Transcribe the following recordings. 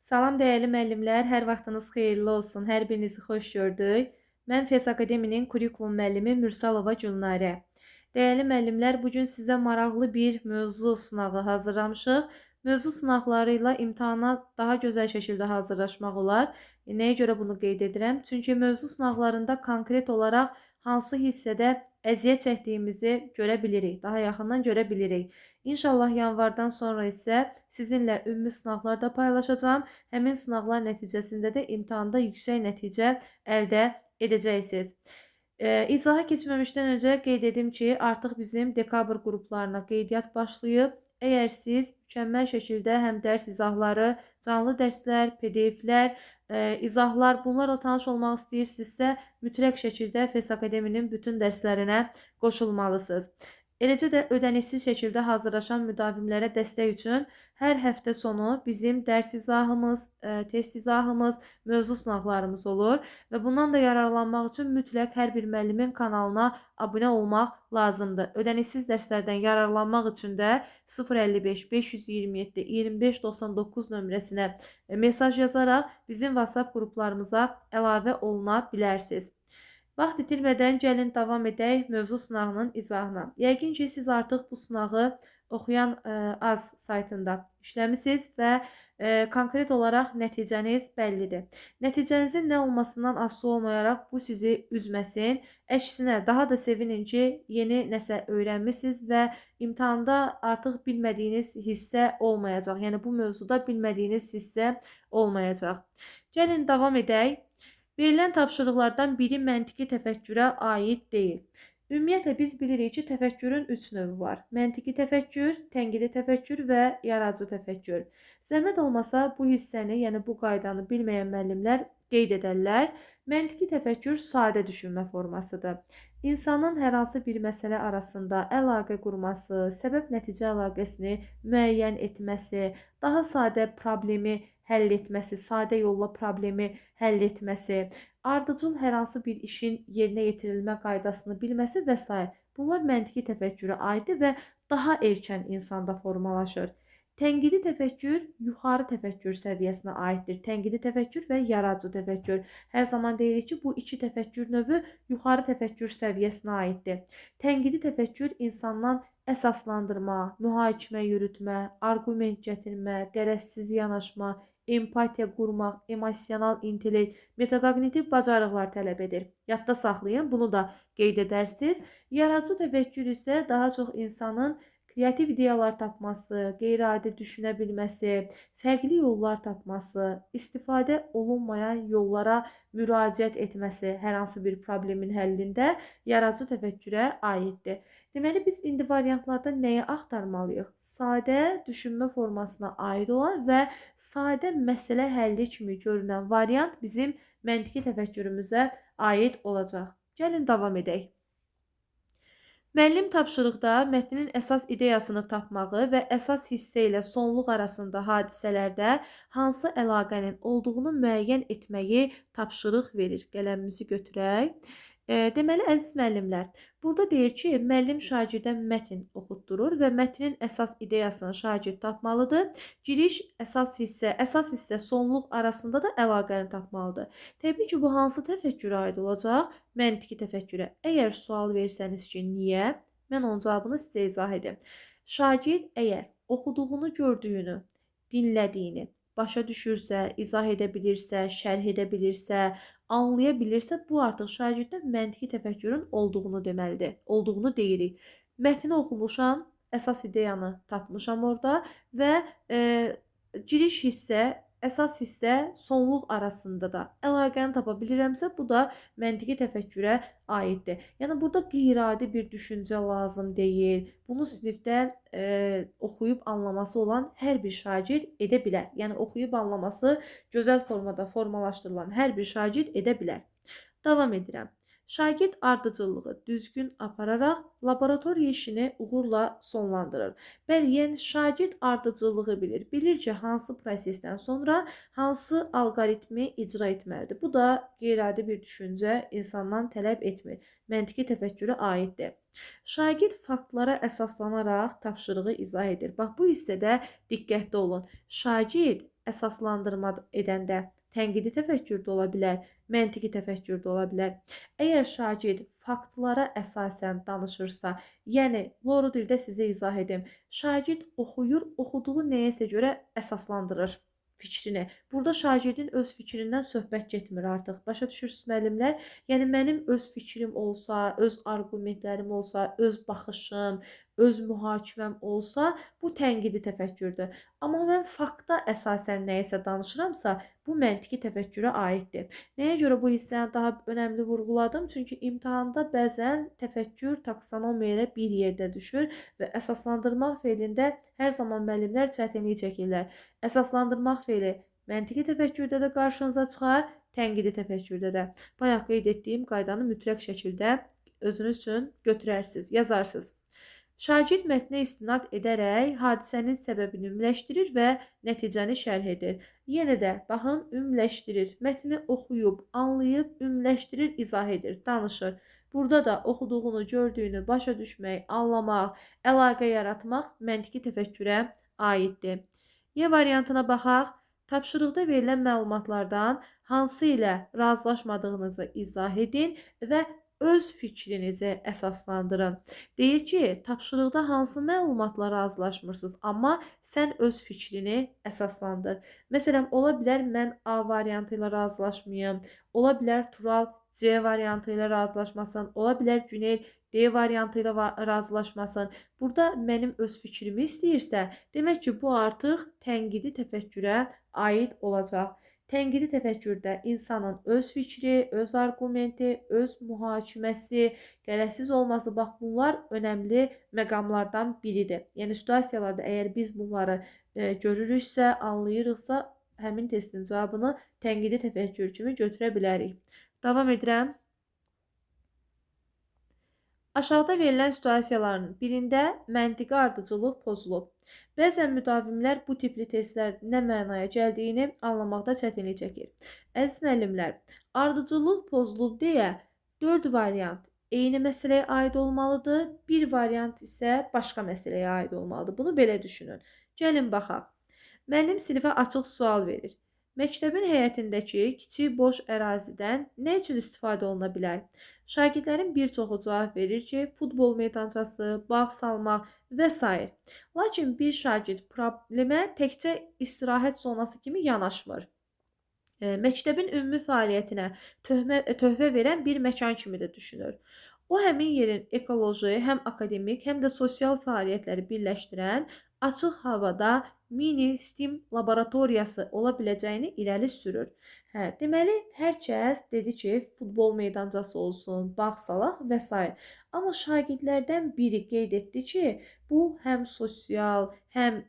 Salam dəyərli müəllimlər, hər vaxtınız xeyirli olsun. Hər birinizi xoş gördük. Mən FES Akademinin kurikulum müəllimi Mürsalova Gülnarə. Dəyərli müəllimlər, bu gün sizə maraqlı bir mövzu sınağı hazırlamışıq. Mövzu sınaqları ilə imtahana daha gözəl şəkildə hazırlaşmaq olar. Nəyə görə bunu qeyd edirəm? Çünki mövzu sınaqlarında konkret olaraq hansı hissədə əziyyət çəkdiyimizi görə bilirik, daha yaxından görə bilirik. İnşallah yanvardan sonra isə sizinlə ümumi sınaqlar da paylaşacağam. Həmin sınaqlar nəticəsində də imtahanda yüksək nəticə əldə edəcəksiniz. İzaha keçməmişdən öncə qeyd edim ki, artıq bizim dekabr qruplarına qeydiyyat başlayıb. Əgər siz mükəmməl şəkildə həm dərs izahları, canlı dərslər, PDF-lər, izahlar bunlarla tanış olmaq istəyirsinizsə, mütləq şəkildə FES Akademinin bütün dərslərinə qoşulmalısınız. Eləcə də ödənişsiz şəkildə hazırlaşan müdavimlərə dəstək üçün hər həftə sonu bizim dərs izahımız, test izahımız, mövzu sınaqlarımız olur və bundan da yararlanmaq üçün mütləq hər bir müəllimin kanalına abunə olmaq lazımdır. Ödənişsiz dərslərdən yararlanmaq üçün də 055 527 2599 nömrəsinə mesaj yazaraq bizim WhatsApp qruplarımıza əlavə oluna bilərsiniz. Vaxt itirmədən gəlin davam edək mövzu sınağının izahına. Yəqin ki, siz artıq bu sınağı Oxuyan Az saytında işləmisiniz və konkret olaraq nəticəniz bəllidir. Nəticənizin nə olmasından asılı olmayaraq bu sizi üzməsin. Əksinə, daha da sevinin ki, yeni nəsə öyrənmisiniz və imtahanda artıq bilmədiyiniz hissə olmayacaq. Yəni, bu mövzuda bilmədiyiniz hissə olmayacaq. Gəlin davam edək. Verilən tapşırıqlardan biri məntiqi təfəkkürə aid deyil. Ümumiyyətlə biz bilirik ki, təfəkkürün 3 növü var. Məntiqi təfəkkür, tənqidi təfəkkür və yaradıcı təfəkkür. Zəhmət olmasa bu hissəni, yəni bu qaydanı bilməyən müəllimlər qeyd edərlər. Məntiqi təfəkkür sadə düşünmə formasıdır. İnsanın hər hansı bir məsələ arasında əlaqə qurması, səbəb-nəticə əlaqəsini müəyyən etməsi, daha sadə problemi həll etməsi, sadə yolla problemi həll etməsi, ardıcıl hər hansı bir işin yerinə yetirilmə qaydasını bilməsi və s. Bunlar məntiqi təfəkkürə aiddir və daha erkən insanda formalaşır. Tənqidi təfəkkür yuxarı təfəkkür səviyyəsinə aiddir. Tənqidi təfəkkür və yaradıcı təfəkkür. Hər zaman deyirik ki, bu iki təfəkkür növü yuxarı təfəkkür səviyyəsinə aiddir. Tənqidi təfəkkür insandan əsaslandırma, mühakimə yürütmə, arqument gətirmə, qərəzsiz yanaşma, empatiya qurmaq, emosional intellekt, metaqognitiv bacarıqlar tələb edir. Yadda saxlayın, bunu da qeyd edərsiniz. Yaradıcı təfəkkür isə daha çox insanın kreativ ideyalar tapması, qeyri-adi düşünə bilməsi, fərqli yollar tapması, istifadə olunmayan yollara müraciət etməsi hər hansı bir problemin həllində yaradıcı təfəkkürə aiddir. Deməli, biz indi variantlarda nəyi axtarmalıyıq? Sadə düşünmə formasına aid olan və sadə məsələ həlli kimi görünən variant bizim məntiqi təfəkkürümüzə aid olacaq. Gəlin davam edək. Müəllim tapşırıqda mətnin əsas ideyasını tapmağı və əsas hissə ilə sonluq arasında hadisələrdə hansı əlaqənin olduğunu müəyyən etməyi tapşırıq verir. Qələmimizi götürək. Deməli, əziz müəllimlər, burada deyir ki, müəllim şagirdə mətn oxutdurur və mətnin əsas ideyasını şagird tapmalıdır. Giriş, əsas hissə, sonluq arasında da əlaqəni tapmalıdır. Təbii ki, bu hansı təfəkkürə aid olacaq? Məntiqi təfəkkürə. Əgər sual versəniz ki, niyə? Mən onun cavabını sizə izah edim. Şagird əgər oxuduğunu gördüyünü, dinlədiyini başa düşürsə, izah edə bilirsə, şərh edə bilirsə, anlaya bilirsə, bu artıq şagirddə məntiqi təfəkkürün olduğunu deməlidir, olduğunu deyirik. Mətni oxumuşam, əsas ideyanı tapmışam orada və giriş hissə, əsas hissə, sonluq arasında da əlaqəni tapa bilirəmsə, bu da məntiqi təfəkkürə aiddir. Yəni, burada qeyri-adi bir düşüncə lazım deyil. Bunu sinifdə oxuyub anlaması olan hər bir şagird edə bilər. Yəni, oxuyub anlaması gözəl formada formalaşdırılan hər bir şagird edə bilər. Davam edirəm. Şagird ardıcıllığı düzgün apararaq laboratoriya işini uğurla sonlandırır. Bəli, yəni şagird ardıcıllığı bilir. Bilir ki, hansı prosesdən sonra hansı alqoritmi icra etməlidir. Bu da qeyri-adi bir düşüncə insandan tələb etmir. Məntiqi təfəkkürə aiddir. Şagird faktlara əsaslanaraq tapşırığı izah edir. Bax, bu hissədə diqqətli olun. Şagird əsaslandırma edəndə. Tənqidi təfəkkür də ola bilər, məntiqi təfəkkür də ola bilər. Əgər şagird faktlara əsasən danışırsa, yəni loru dildə sizə izah edim. Şagird oxuyur, oxuduğu nəyəsə görə əsaslandırır fikrini. Burada şagirdin öz fikrindən söhbət getmir artıq. Başa düşürsüz müəllimlər? Yəni mənim öz fikrim olsa, öz arqumentlərim olsa, öz baxışım, öz mühakiməm olsa, bu tənqidi təfəkkürdür. Amma mən fakta əsasən nəyisə danışıramsa, bu məntiqi təfəkkürə aiddir. Nəyə görə bu hissəni daha önəmli vurğuladım? Çünki imtahanda bəzən təfəkkür taksonomiya ilə bir yerdə düşür və əsaslandırmaq feilində hər zaman müəllimlər çətinlik çəkirlər. Əsaslandırmaq feili məntiqi təfəkkürdə də qarşınıza çıxar, tənqidi təfəkkürdə də. Bayaq qeyd etdiyim qaydanı mütləq şəkildə özünüz üçün götürərsiniz, yazarsınız. Şagird mətnə istinad edərək hadisənin səbəbini ümumiləşdirir və nəticəni şərh edir. Yenə də baxın, ümumiləşdirir. Mətni oxuyub, anlayıb, ümumiləşdirir, izah edir, danışır. Burada da oxuduğunu, gördüyünü başa düşmək, anlamaq, əlaqə yaratmaq məntiqi təfəkkürə aiddir. Y variantına baxaq. Tapşırıqda verilən məlumatlardan hansı ilə razılaşmadığınızı izah edin və öz fikrinizi əsaslandırın. Deyir ki, tapşırıqda hansı məlumatla razılaşmırsınız, amma sən öz fikrini əsaslandır. Məsələn, ola bilər mən A variantı ilə razılaşmayım, ola bilər Tural C variantı ilə razılaşmasın, ola bilər Günel D variantı ilə razılaşmasın. Burada mənim öz fikrimi istəyirsə, demək ki, bu artıq tənqidi təfəkkürə aid olacaq. Tənqidi təfəkkürdə insanın öz fikri, öz arqumenti, öz mühakiməsi, gərəksiz olması, bax bunlar önəmli məqamlardan biridir. Yəni situasiyalarda əgər biz bunları görürüksə, anlayırıqsa, həmin testin cavabını tənqidi təfəkkür kimi götürə bilərik. Davam edirəm. Aşağıda verilən situasiyaların birində məntiqi ardıcıllıq pozulub. Bəzən müdavimlər bu tipli testlər nə mənaya gəldiyini anlamaqda çətinlik çəkir. Əziz müəllimlər, ardıcıllıq pozulub deyə 4 variant eyni məsələyə aid olmalıdır, bir variant isə başqa məsələyə aid olmalıdır. Bunu belə düşünün. Gəlin baxaq. Müəllim sinifə açıq sual verir. Məktəbin həyətindəki kiçik boş ərazidən nə üçün istifadə oluna bilər? Şagirdlərin bir çoxu cavab verir ki, futbol meydançası, bağ salmaq və s. Lakin bir şagird problemə təkcə istirahət zonası kimi yanaşmır. Məktəbin ümumi fəaliyyətinə töhfə verən bir məkan kimi də düşünür. O, həmin yerin ekoloji, həm akademik, həm də sosial fəaliyyətləri birləşdirən açıq havada mini STEM laboratoriyası ola biləcəyini irəli sürür. Deməli, hər kəs dedi ki, futbol meydançası olsun, bağ salaq və s. Amma şagirdlərdən biri qeyd etdi ki, bu həm sosial, həm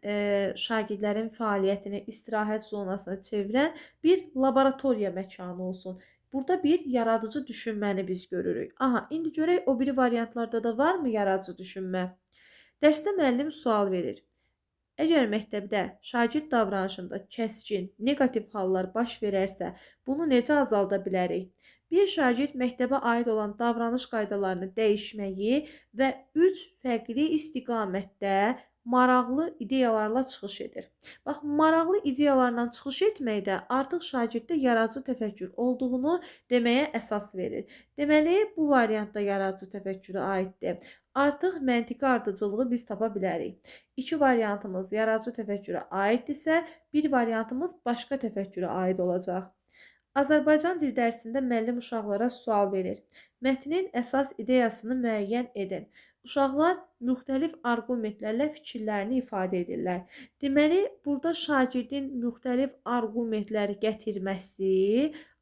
şagirdlərin fəaliyyətini istirahət zonasına çevirən bir laboratoriya məkanı olsun. Burada bir yaradıcı düşünməni biz görürük. Aha, indi görək o biri variantlarda da varmı yaradıcı düşünmə? Dərsdə müəllim sual verir. Əgər məktəbdə şagird davranışında kəskin, negativ hallar baş verərsə, bunu necə azalda bilərik? Bir şagird məktəbə aid olan davranış qaydalarını dəyişməyi və 3 fərqli istiqamətdə maraqlı ideyalarla çıxış edir. Bax, maraqlı ideyalarla çıxış etməkdə artıq şagirddə yaradıcı təfəkkür olduğunu deməyə əsas verir. Deməli, bu variantda yaradıcı təfəkkürə aiddir. Artıq məntiqi ardıcılığı biz tapa bilərik. 2 variantımız yaradıcı təfəkkürə aiddirsə, bir variantımız başqa təfəkkürə aid olacaq. Azərbaycan dil dərsində müəllim uşaqlara sual verir. Mətnin əsas ideyasını müəyyən edin. Uşaqlar müxtəlif arqumentlərlə fikirlərini ifadə edirlər. Deməli, burada şagirdin müxtəlif arqumentləri gətirməsi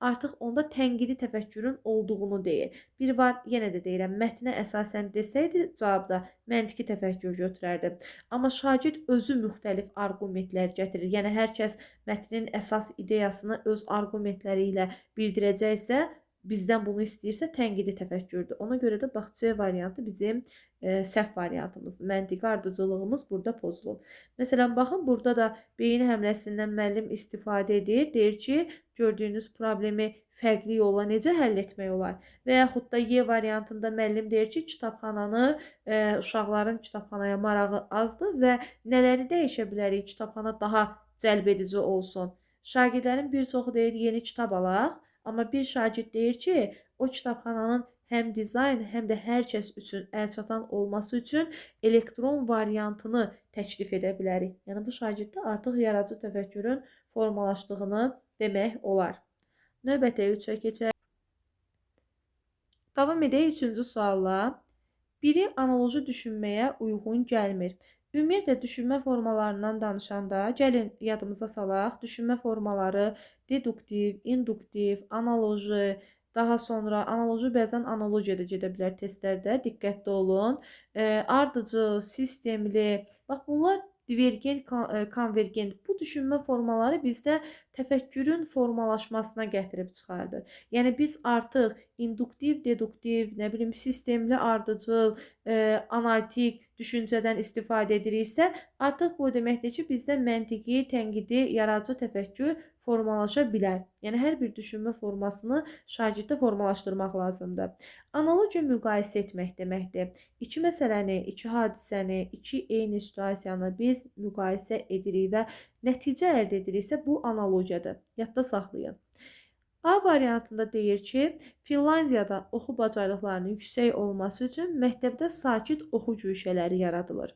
artıq onda tənqidi təfəkkürün olduğunu deyir. Bir var, yenə də deyirəm, mətnə əsasən desəydi, cavabda məntiqi təfəkkür götürərdim. Amma şagird özü müxtəlif arqumentlər gətirir. Yəni, hər kəs mətnin əsas ideyasını öz arqumentləri ilə bildirəcəksə, bizdən bunu istəyirsə tənqidi təfəkkürdür. Ona görə də bax, C variantı bizim səhv variantımızdır. Məntiqi ardıcıllığımız burada pozulub. Məsələn, baxın, burada da beyin həmləsindən müəllim istifadə edir. Deyir ki, gördüyünüz problemi fərqli yolla necə həll etmək olar? Və yaxud da Y variantında müəllim deyir ki, uşaqların kitabxanaya marağı azdır və nələri dəyişə bilərik kitabxana daha cəlbedici olsun. Şagirdlərin bir çoxu deyir yeni kitab alaq, amma bir şagird deyir ki, o kitabxananın həm dizayn, həm də hər kəs üçün əlçatan olması üçün elektron variantını təklif edə bilərik. Yəni bu şagirddə artıq yaradıcı təfəkkürün formalaşdığını demək olar. Növbəti 3-ə keçək. Davam edək 3-cü sualla. Biri analoji düşünməyə uyğun gəlmir. Ümumiyyətlə, düşünmə formalarından danışanda gəlin yadımıza salaq. Düşünmə formaları deduktiv, induktiv, analoji, daha sonra analoji bəzən analogiya da gedə bilər testlərdə. Diqqətli olun. Ardıcıl, sistemli. Bax bunlar divergent, konvergent. Bu düşünmə formaları bizdə təfəkkürün formalaşmasına gətirib çıxardır. Yəni biz artıq induktiv, deduktiv, nə bilim sistemli, ardıcıl, analitik düşüncədən istifadə ediriksə, artıq bu deməkdir ki, bizdə məntiqi, tənqidi, yaradıcı təfəkkür formalaşa bilər. Yəni hər bir düşünmə formasını şagirddə formalaşdırmaq lazımdır. Analogiya müqayisə etmək deməkdir. İki məsələni, iki hadisəni, iki eyni situasiyanı biz müqayisə edirik və nəticə əldə ediriksə, bu analogiyadır. Yadda saxlayın. A variantında deyir ki, Finlandiyada oxu bacarıqlarının yüksək olması üçün məktəbdə sakit oxu güşələri yaradılır.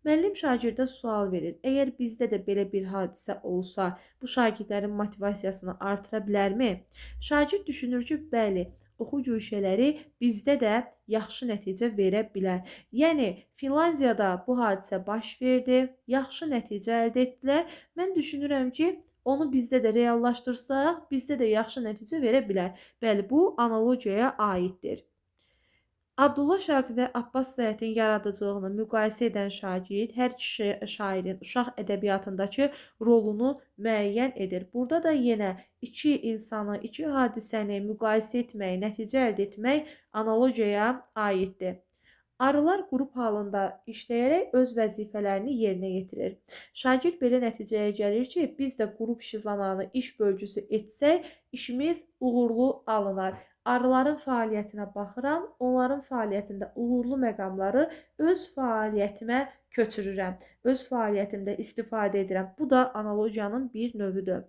Müəllim şagirdə sual verir. Əgər bizdə də belə bir hadisə olsa, bu şagirdlərin motivasiyasını artıra bilərmi? Şagird düşünür ki, bəli, oxu güşələri bizdə də yaxşı nəticə verə bilər. Yəni, Finlandiyada bu hadisə baş verdi, yaxşı nəticə əldə etdilər. Mən düşünürəm ki, onu bizdə də reallaşdırsaq, bizdə də yaxşı nəticə verə bilər. Bəli, bu analogiyaya aiddir. Abdullah Şaiq və Abbas Səhətin yaradıcılığını müqayisə edən şagird hər iki şairin uşaq ədəbiyyatındakı rolunu müəyyən edir. Burada da yenə iki insanı, iki hadisəni müqayisə etmək, nəticə əldə etmək analogiyaya aiddir. Arılar qrup halında işləyərək öz vəzifələrini yerinə yetirir. Şagird belə nəticəyə gəlir ki, biz də qrup işi zamanı iş bölgüsü etsək, işimiz uğurlu alınar. Arıların fəaliyyətinə baxıram, onların fəaliyyətində uğurlu məqamları öz fəaliyyətimə köçürürəm, öz fəaliyyətimdə istifadə edirəm. Bu da analogiyanın bir növüdür.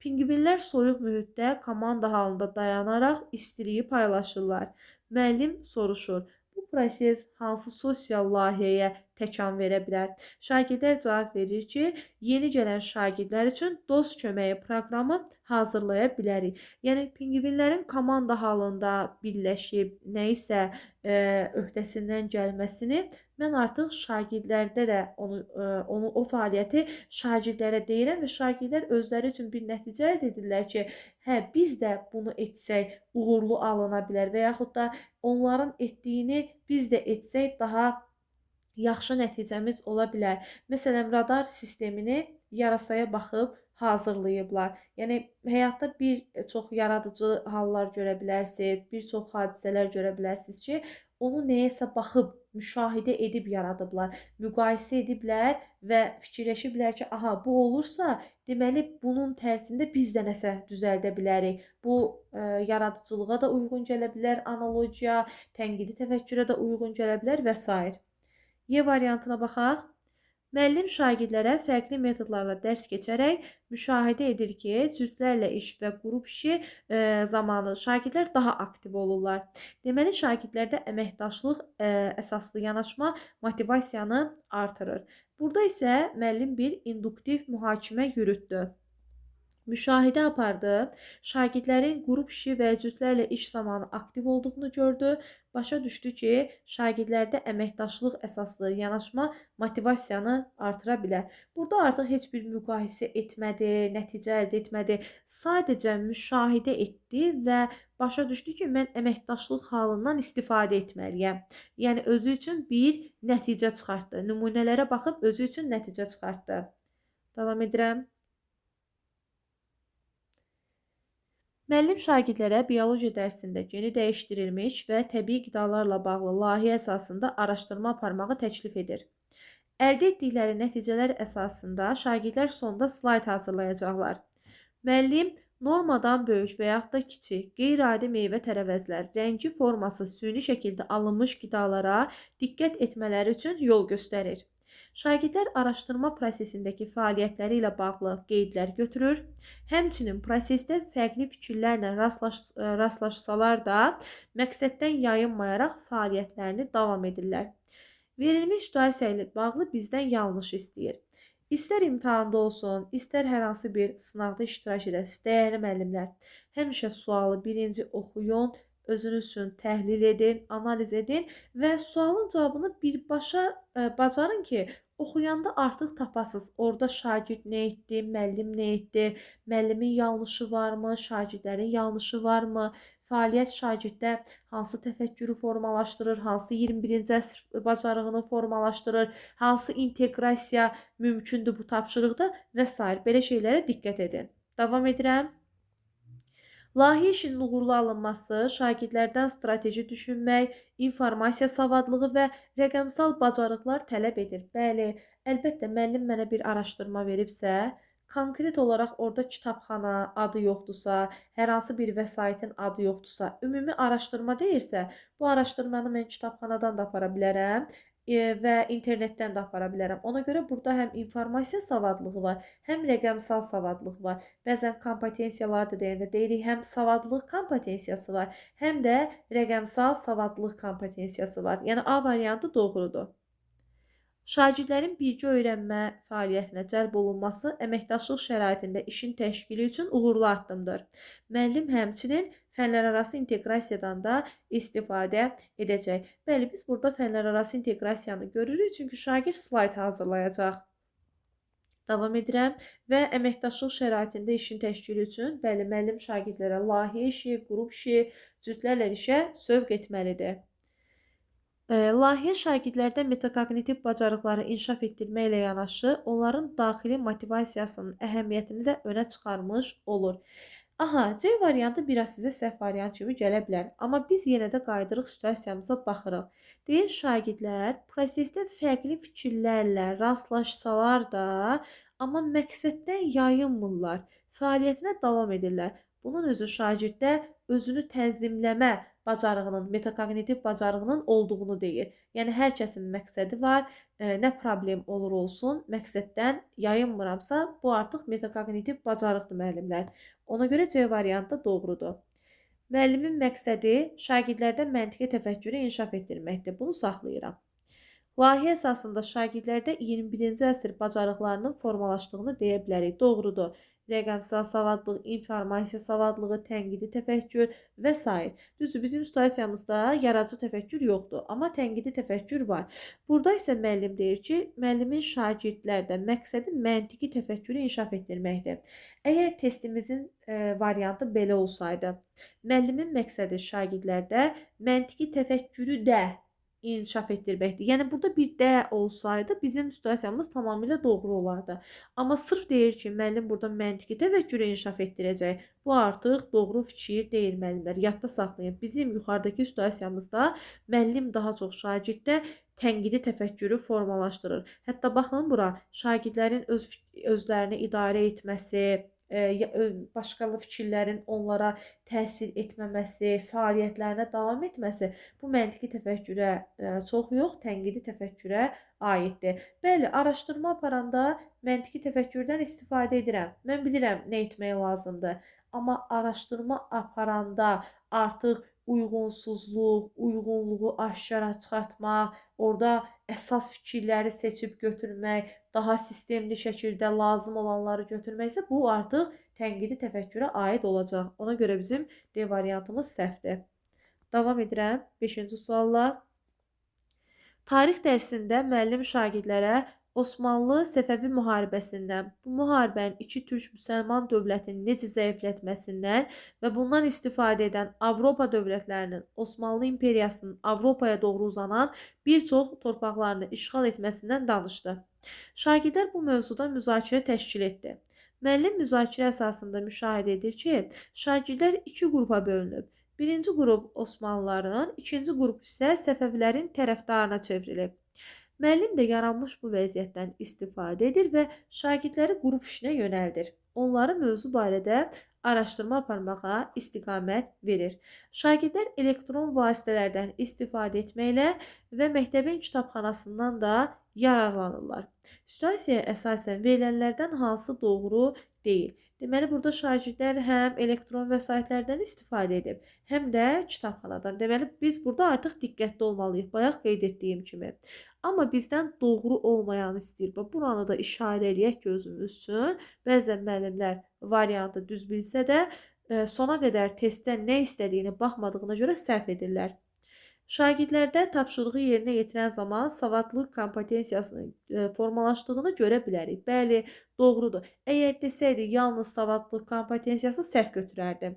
Pingvinlər soyuq mühitdə komanda halında dayanaraq istiliyi paylaşırlar. Müəllim soruşur. Bu proses hansı sosial layihəyə təkan verə bilər? Şagirdlər cavab verir ki, yeni gələn şagirdlər üçün dost köməyi proqramı hazırlaya bilərik. Yəni pingvinlərin komanda halında birləşib nə isə öhdəsindən gəlməsini mən artıq şagirdlərdə də onu o fəaliyyəti şagirdlərə deyirəm və şagirdlər özləri üçün bir nəticə əldə edirlər ki, hə biz də bunu etsək uğurlu alına bilər və yaxud da onların etdiyini biz də etsək daha yaxşı nəticəmiz ola bilər. Məsələn, radar sistemini yarasaya baxıb hazırlayıblar. Yəni həyatda bir çox yaradıcı hallar görə bilərsiniz, bir çox hadisələr görə bilərsiniz ki, onu nəyəsə baxıb, müşahidə edib yaradıblar, müqayisə ediblər və fikirləşiblər ki, aha bu olursa, deməli bunun tərsində biz də nəsə düzəldə bilərik. Bu yaradıcılığa da uyğun gələ bilər, analogiya, tənqidi təfəkkürə də uyğun gələ bilər və s. Y variantına baxaq. Müəllim şagirdlərə fərqli metodlarla dərs keçərək müşahidə edir ki, cütlərlə iş və qrup işi zamanı şagirdlər daha aktiv olurlar. Deməli, şagirdlərdə əməkdaşlıq əsaslı yanaşma motivasiyanı artırır. Burada isə müəllim bir induktiv mühakimə yürütdü. Müşahidə apardı, şagirdlərin qrup işi və cütlərlə iş zamanı aktiv olduğunu gördü, başa düşdü ki, şagirdlərdə əməkdaşlıq əsaslı yanaşma motivasiyanı artıra bilər. Burada artıq heç bir müqayisə etmədi, nəticə əldə etmədi, sadəcə müşahidə etdi və başa düşdü ki, mən əməkdaşlıq halından istifadə etməliyəm. Yəni özü üçün bir nəticə çıxartdı, nümunələrə baxıb özü üçün nəticə çıxartdı. Davam edirəm. Müəllim şagirdlərə biologiya dərsində geni dəyişdirilmiş və təbii qidalarla bağlı layihə əsasında araşdırma aparmağı təklif edir. Əldə etdikləri nəticələr əsasında şagirdlər sonda slayd hazırlayacaqlar. Müəllim normadan böyük və yaxud da kiçik, qeyri-adi meyvə tərəvəzlər, rəngi forması süni şəkildə alınmış qidalara diqqət etmələri üçün yol göstərir. Şagirdlər araşdırma prosesindəki fəaliyyətləri ilə bağlı qeydlər götürür. Həmçinin prosesdə fərqli fikirlərlə rastlaşsalar da, məqsəddən yayınmayaraq fəaliyyətlərini davam edirlər. Verilmiş situasiya ilə bağlı bizdən yanlış istəyir. İstər imtahanda olsun, istər hər hansı bir sınavda iştirak edəsiniz, dəyərli müəllimlər, həmişə sualı birinci oxuyun, özünüz üçün təhlil edin, analiz edin və sualın cavabını birbaşa bacarın ki, oxuyanda artıq tapasınız. Orada şagird nə etdi, müəllim nə etdi, müəllimin yanlışı varmı, şagirdlərin yanlışı varmı? Fəaliyyət şagirddə hansı təfəkkürü formalaşdırır, hansı 21-ci əsr bacarığını formalaşdırır, hansı inteqrasiya mümkündür bu tapşırıqda və s. belə şeylərə diqqət edin. Davam edirəm. Layihə işinin uğurlu alınması şagirdlərdən strateji düşünmək, informasiya savadlığı və rəqəmsal bacarıqlar tələb edir. Bəli, əlbəttə müəllim mənə bir araşdırma veribsə, konkret olaraq orada kitabxana adı yoxdursa, hər hansı bir vəsaitin adı yoxdursa, ümumi araşdırma deyirsə, bu araşdırmanı mən kitabxanadan da apara bilərəm və internetdən də apara bilərəm. Ona görə burada həm informasiya savadlığı var, həm rəqəmsal savadlıq var. Bəzən kompetensiyalar da deyəndə deyirik, həm savadlıq kompetensiyası var, həm də rəqəmsal savadlıq kompetensiyası var. Yəni A variantı doğrudur. Şagirdlərin birgə öyrənmə fəaliyyətinə cəlb olunması əməkdaşlıq şəraitində işin təşkili üçün uğurlu addımdır. Müəllim həmçinin fənlərarası inteqrasiyadan da istifadə edəcək. Bəli, biz burada fənlərarası inteqrasiyanı görürük, çünki şagird slayd hazırlayacaq. Davam edirəm və əməkdaşlıq şəraitində işin təşkili üçün bəli, müəllim şagirdlərə layihə işi, qrup işi, cütlərlə işə sövq etməlidir. Layihə şagirdlərdə metakognitiv bacarıqları inkişaf etdirmə ilə yanaşı, onların daxili motivasiyasının əhəmiyyətini də önə çıxarmış olur. Aha, C variantı biraz sizə səhv variant kimi gələ bilər, amma biz yenə də qayıdırıq situasiyamıza baxırıq. Deyir, şagirdlər prosesdə fərqli fikirlərlə rastlaşsalar da, amma məqsəddən yayınmırlar, fəaliyyətinə davam edirlər. Bunun özü şagirddə özünü tənzimləmə bacarığının, metakognitiv bacarığının olduğunu deyir. Yəni hər kəsin məqsədi var, nə problem olur olsun, məqsəddən yayınmıramsa, bu artıq metakognitiv bacarıqdır müəllimlər. Ona görə C variantı doğrudur. Müəllimin məqsədi şagirdlərdə məntiqi təfəkkürü inkişaf etdirməkdir. Bunu saxlayıram. Layihə əsasında şagirdlərdə 21-ci əsr bacarıqlarının formalaşdığını deyə bilərik. Doğrudur. Rəqəmsal savadlıq, informasiya savadlığı, tənqidi təfəkkür və s. Düzdür, bizim situasiyamızda yaradıcı təfəkkür yoxdur, amma tənqidi təfəkkür var. Burada isə müəllim deyir ki, müəllimin şagirdlərdə məqsədi məntiqi təfəkkürü inkişaf etdirməkdir. Əgər testimizin variantı belə olsaydı, müəllimin məqsədi şagirdlərdə məntiqi təfəkkürü də inkişaf etdirməkdir. Yəni burada bir də olsaydı bizim situasiyamız tamamilə doğru olardı. Amma sırf deyir ki, müəllim burada məntiqi təfəkkürü inkişaf etdirəcək. Bu artıq doğru fikir deyil müəllimlər. Yadda saxlayın. Bizim yuxarıdakı situasiyamızda müəllim daha çox şagirddə tənqidi təfəkkürü formalaşdırır. Hətta baxın bura, şagirdlərin özlərini idarə etməsi, başqalı fikirlərin onlara təsir etməməsi, fəaliyyətlərinə davam etməsi bu məntiqi təfəkkürə çox yox, tənqidi təfəkkürə aiddir. Bəli, araşdırma aparanda məntiqi təfəkkürdən istifadə edirəm. Mən bilirəm nə etmək lazımdır. Amma araşdırma aparanda artıq uyğunluğu aşkara çıxartmaq, orada əsas fikirləri seçib götürmək, daha sistemli şəkildə lazım olanları götürməksə, bu artıq tənqidi təfəkkürə aid olacaq. Ona görə bizim D variantımız səhvdir. Davam edirəm 5-ci sualla. Tarix dərsində müəllim şagirdlərə Osmanlı-Səfəvi müharibəsindən, bu müharibənin iki türk müsəlman dövlətini necə zəiflətməsindən və bundan istifadə edən Avropa dövlətlərinin Osmanlı imperiyasının Avropaya doğru uzanan bir çox torpaqlarını işğal etməsindən danışdı. Şagirdlər bu mövzuda müzakirə təşkil etdi. Müəllim müzakirə əsasında müşahidə edir ki, şagirdlər iki qrupa bölünüb. Birinci qrup Osmanlıların, ikinci qrup isə Səfəvilərin tərəfdarına çevrilib. Müəllim də yaranmış bu vəziyyətdən istifadə edir və şagirdləri qrup işinə yönəldir. Onları mövzu barədə araşdırma aparmağa istiqamət verir. Şagirdlər elektron vasitələrdən istifadə etməklə və məktəbin kitabxanasından da yararlanırlar. Situasiyaya əsasən verilənlərdən hansı doğru deyil? Deməli, burada şagirdlər həm elektron vəsaitlərdən istifadə edib, həm də kitabxanadan. Deməli, biz burada artıq diqqətli olmalıyıq, bayaq qeyd etdiyim kimi. Amma bizdən doğru olmayanı istəyir. Buranı da işarə eləyək ki, özümüz üçün. Bəzən müəllimlər variantı düz bilsə də, sona qədər testdən nə istədiyini baxmadığına görə səhv edirlər. Şagirdlərdə tapşırığı yerinə yetirən zaman savadlılıq kompetensiyasının formalaşdığını görə bilərik. Bəli, doğrudur. Əgər desəydi yalnız savadlılıq kompetensiyası səhv götürərdi.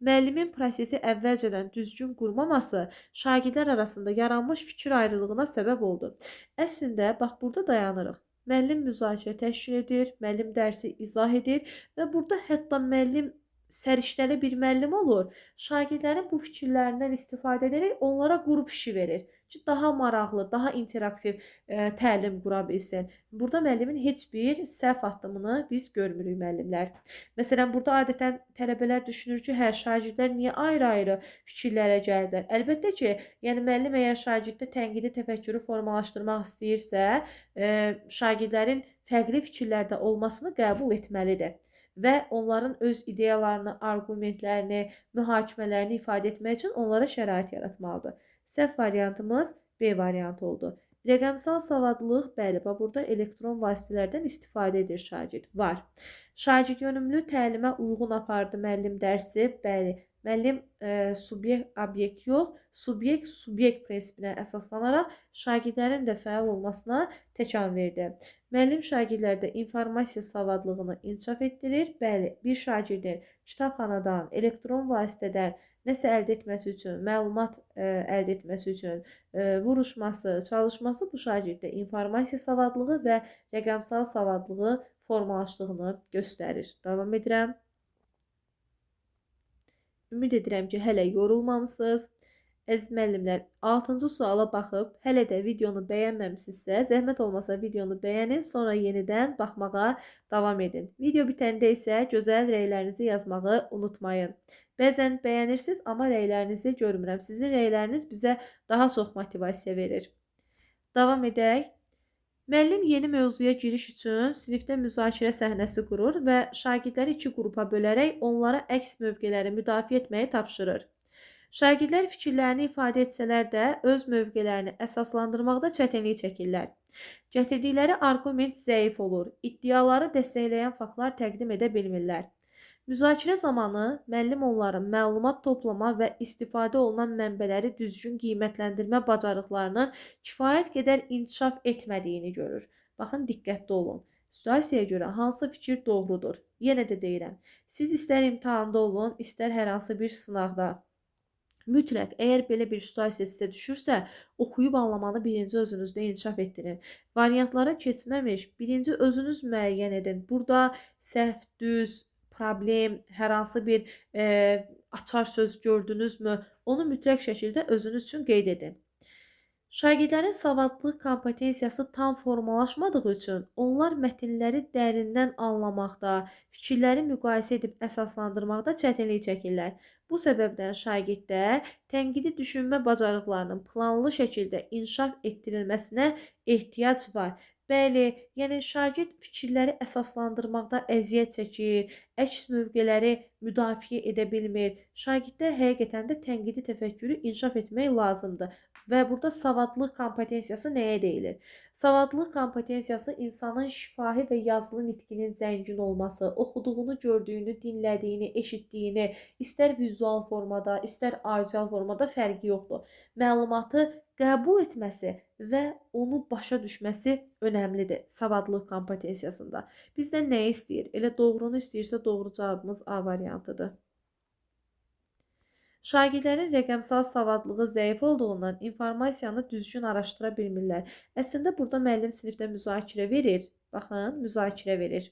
Müəllimin prosesi əvvəlcədən düzgün qurmaması şagirdlər arasında yaranmış fikir ayrılığına səbəb oldu. Əslində, bax burada dayanırıq. Müəllim müzakirə təşkil edir, müəllim dərsi izah edir və burada hətta müəllim səriştəli bir müəllim olur. Şagirdlərin bu fikirlərindən istifadə edərək onlara qrup işi verir ki, daha maraqlı, daha interaktiv təlim qura bilsin. Burada müəllimin heç bir səhv addımını biz görmürük müəllimlər. Məsələn, burada adətən tələbələr düşünür ki, hə, şagirdlər niyə ayrı-ayrı fikirlərə gəlirlər? Əlbəttə ki, yəni müəllim əgər şagirddə tənqidi təfəkkürü formalaşdırmaq istəyirsə, şagirdlərin fərqli fikirlərdə olmasını qəbul etməlidir və onların öz ideyalarını, arqumentlərini, mühakimələrini ifadə etmək üçün onlara şərait yaratmalıdır. Səhv variantımız B variantı oldu. Rəqəmsal savadlılıq, bəli, burada elektron vasitələrdən istifadə edir şagird. Var. Şagird yönümlü təlimə uyğun apardı müəllim dərsi, bəli. Müəllim subyekt-obyekt yox, subyekt-subyekt prinsipinə əsaslanaraq şagirdlərin də fəal olmasına təkan verdi. Müəllim şagirdlərdə informasiya savadlılığını inkişaf etdirir. Bəli, bir şagirdin kitabxanadan, elektron vasitədən nəsə əldə etməsi üçün, məlumat əldə etməsi üçün vuruşması, çalışması bu şagirddə informasiya savadlığı və rəqəmsal savadlığı formalaşdığını göstərir. Davam edirəm. Ümid edirəm ki, hələ yorulmamısınız. Əziz müəllimlər, 6-cı suala baxıb hələ də videonu bəyənməmisinizsə, zəhmət olmasa videonu bəyənin, sonra yenidən baxmağa davam edin. Video bitəndə isə gözəl rəylərinizi yazmağı unutmayın. Bəzən bəyənirsiniz, amma rəylərinizi görmürəm. Sizin rəyləriniz bizə daha çox motivasiya verir. Davam edək. Müəllim yeni mövzuya giriş üçün sinifdə müzakirə səhnəsi qurur və şagirdləri 2 qrupa bölərək onlara əks mövqeləri müdafiə etməyi tapşırır. Şagirdlər fikirlərini ifadə etsələr də öz mövqelərini əsaslandırmaqda çətinlik çəkirlər. Gətirdikləri arqument zəif olur, iddiaları dəstəkləyən faktlar təqdim edə bilmirlər. Müzakirə zamanı müəllim onların məlumat toplama və istifadə olunan mənbələri düzgün qiymətləndirmə bacarıqlarının kifayət qədər inkişaf etmədiyini görür. Baxın, diqqətli olun. Situasiyaya görə hansı fikir doğrudur? Yenə də deyirəm. Siz istər imtahanda olun, istər hər hansı bir sınaqda. Mütləq, əgər belə bir situasiya sizə düşürsə, oxuyub anlamanı birinci özünüzdə inkişaf etdirin. Variantlara keçməmiş, birinci özünüz müəyyən edin. Burada səhv, düz, problem, hər hansı bir açar söz gördünüzmü, onu mütləq şəkildə özünüz üçün qeyd edin. Şagirdlərin savadlılıq kompetensiyası tam formalaşmadığı üçün onlar mətnləri dərindən anlamaqda, fikirləri müqayisə edib əsaslandırmaqda çətinlik çəkirlər. Bu səbəbdən şagirddə tənqidi düşünmə bacarıqlarının planlı şəkildə inkişaf etdirilməsinə ehtiyac var. Bəli, yəni şagird fikirləri əsaslandırmaqda əziyyət çəkir, əks mövqeləri müdafiə edə bilmir. Şagirddə həqiqətən də tənqidi təfəkkürü inkişaf etmək lazımdır. Və burada savadlılıq kompetensiyası nəyə deyilir? Savadlılıq kompetensiyası insanın şifahi və yazılı nitqinin zəngin olması, oxuduğunu, gördüyünü, dinlədiyini, eşitdiyini, istər vizual formada, istər audial formada fərqi yoxdur. Məlumatı qəbul etməsi və onu başa düşməsi önəmlidir savadlılıq kompetensiyasında. Bizdən nə istəyir? Elə doğrunu istəyirsə doğru cavabımız A variantıdır. Şagirdlərin rəqəmsal savadlığı zəif olduğundan informasiyanı düzgün araşdıra bilmirlər. Əslində burada müəllim sinifdə müzakirə verir. Baxın, müzakirə verir.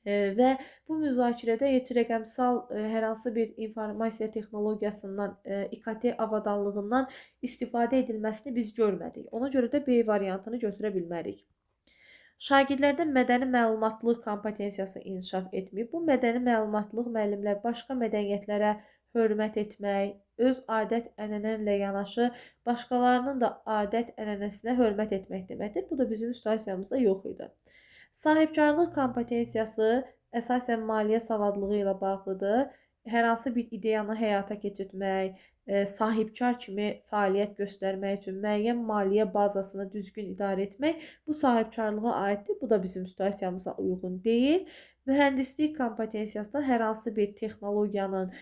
Və bu müzakirədə heç rəqəmsal hər hansı bir informasiya texnologiyasından, İKT avadanlığından istifadə edilməsini biz görmədik. Ona görə də B variantını götürə bilmərik. Şagirdlərdə mədəni məlumatlıq kompetensiyası inkişaf etməyib. Bu mədəni məlumatlıq müəllimlər başqa mədəniyyətlərə hörmət etmək, öz adət-ənənələrlə yanaşı başqalarının da adət-ənənəsinə hörmət etmək deməkdir. Bu da bizim situasiyamızda yox idi. Sahibkarlıq kompetensiyası əsasən maliyyə savadlığı ilə bağlıdır. Hər hansı bir ideyanı həyata keçirtmək, sahibkar kimi fəaliyyət göstərmək üçün müəyyən maliyyə bazasını düzgün idarə etmək bu sahibkarlığa aiddir. Bu da bizim situasiyamıza uyğun deyil. Mühəndislik kompetensiyası da hər hansı bir texnologiyanın,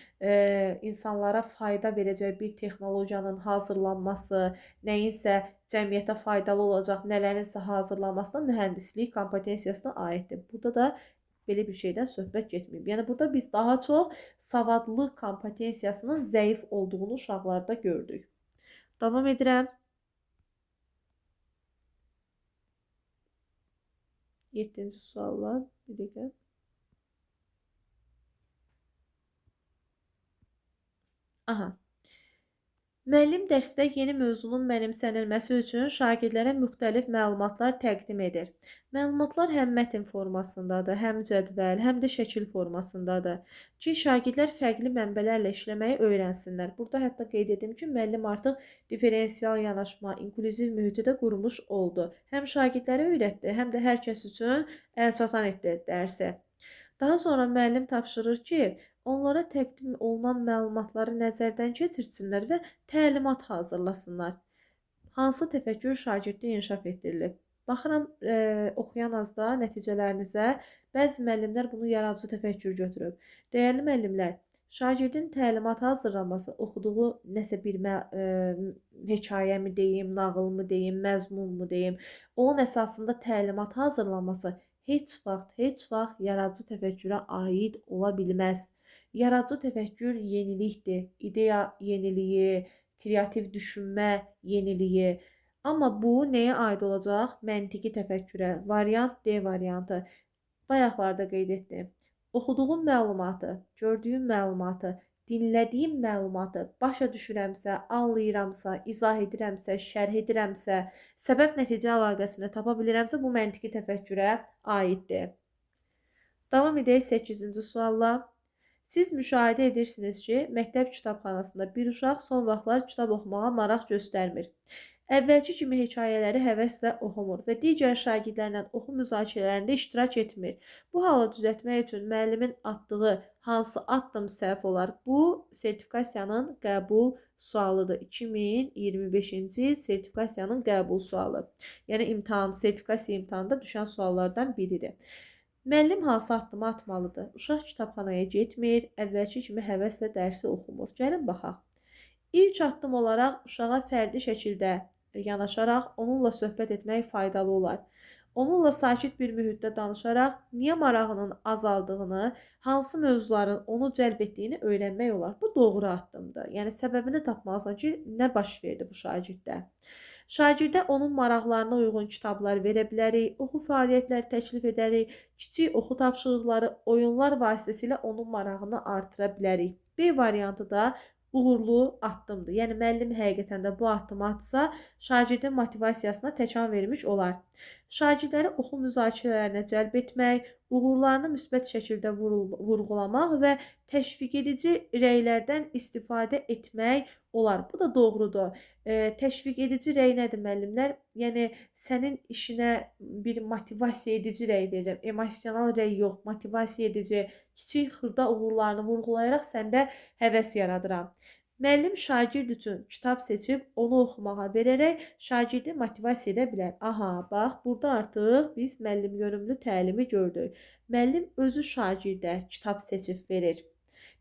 insanlara fayda verəcək bir texnologiyanın hazırlanması, nəyinsə cəmiyyətə faydalı olacaq nələrinsə hazırlanmasına mühəndislik kompetensiyasına aiddir. Burada da belə bir şeydən söhbət getməyib. Yəni burada biz daha çox savadlılıq kompetensiyasının zəif olduğunu uşaqlarda gördük. Davam edirəm. 7-ci sualla bir dəqiqə. Aha. Müəllim dərsdə yeni mövzunun mənimsənilməsi üçün şagirdlərə müxtəlif məlumatlar təqdim edir. Məlumatlar həm mətn formasındadır, həm cədvəl, həm də şəkil formasındadır ki, şagirdlər fərqli mənbələrlə işləməyi öyrənsinlər. Burada hətta qeyd edim ki, müəllim artıq differensial yanaşma, inklüziv mühiti də qurmuş oldu. Həm şagirdlərə öyrətdi, həm də hər kəs üçün əlçatan etdi dərsi. Daha sonra müəllim tapşırır ki, onlara təqdim olunan məlumatları nəzərdən keçirsinlər və təlimat hazırlasınlar. Hansı təfəkkür şagirddə inkişaf etdirilib? Baxıram, oxuyan azda nəticələrinizə bəzi müəllimlər bunu yaradıcı təfəkkür götürüb. Dəyərli müəllimlər, şagirdin təlimat hazırlaması, oxuduğu nəsə bir hekayəmi deyim, nağılmı deyim, məzmunmu deyim, onun əsasında təlimat hazırlaması heç vaxt yaradıcı təfəkkürə aid ola bilməz. Yaradıcı təfəkkür yenilikdir, ideya yeniliyi, kreativ düşünmə yeniliyi. Amma bu nəyə aid olacaq? Məntiqi təfəkkürə. Variant D variantı. Bayaqlarda qeyd etdim. Oxuduğum məlumatı, gördüyüm məlumatı, dinlədiyim məlumatı başa düşürəmsə, anlayıramsa, izah edirəmsə, şərh edirəmsə, səbəb-nəticə əlaqəsini tapa bilirəmsə, bu məntiqi təfəkkürə aiddir. Davam edək 8-ci sualla. Siz müşahidə edirsiniz ki, məktəb kitabxanasında bir uşaq son vaxtlar kitab oxumağa maraq göstərmir. Əvvəlki kimi hekayələri həvəslə oxumur və digər şagirdlərlə oxu müzakirələrində iştirak etmir. Bu halı düzəltmək üçün müəllimin atdığı hansı addım səhv olar? Bu sertifikasiyanın qəbul sualıdır. 2025-ci il sertifikasiyanın qəbul sualı. Yəni sertifikasiya imtahanında düşən suallardan biridir. Müəllim hansı addımı atmalıdır? Uşaq kitabxanaya getmir, əvvəlki kimi həvəslə dərsi oxumur. Gəlin baxaq. İlk addım olaraq uşağa fərdi şəkildə yanaşaraq onunla söhbət etmək faydalı olar. Onunla sakit bir mühitdə danışaraq niyə marağının azaldığını, hansı mövzuların onu cəlb etdiyini öyrənmək olar. Bu doğru addımdır. Yəni səbəbini tapmalısan ki, nə baş verdi bu şagirddə. Şagirdə onun maraqlarına uyğun kitablar verə bilərik, oxu fəaliyyətləri təklif edərik, kiçik oxu tapşırıqları, oyunlar vasitəsilə onun marağını artıra bilərik. B variantı da uğurlu addımdır. Yəni müəllim həqiqətən də bu addımı atsa, şagirdin motivasiyasına təkan vermiş olar. Şagirdləri oxu müzakirələrinə cəlb etmək, uğurlarını müsbət şəkildə vurğulamaq və təşviq edici rəylərdən istifadə etmək olar. Bu da doğrudur. Təşviq edici rəy nədir müəllimlər? Yəni sənin işinə bir motivasiya edici rəy verirəm. Emosional rəy yox, motivasiya edici, kiçik xırda uğurlarını vurğulayaraq səndə həvəs yaradıram. Müəllim şagird üçün kitab seçib onu oxumağa verərək şagirdi motivasiya edə bilər. Aha, bax, burada artıq biz müəllim yönümlü təlimi gördük. Müəllim özü şagirdə kitab seçib verir.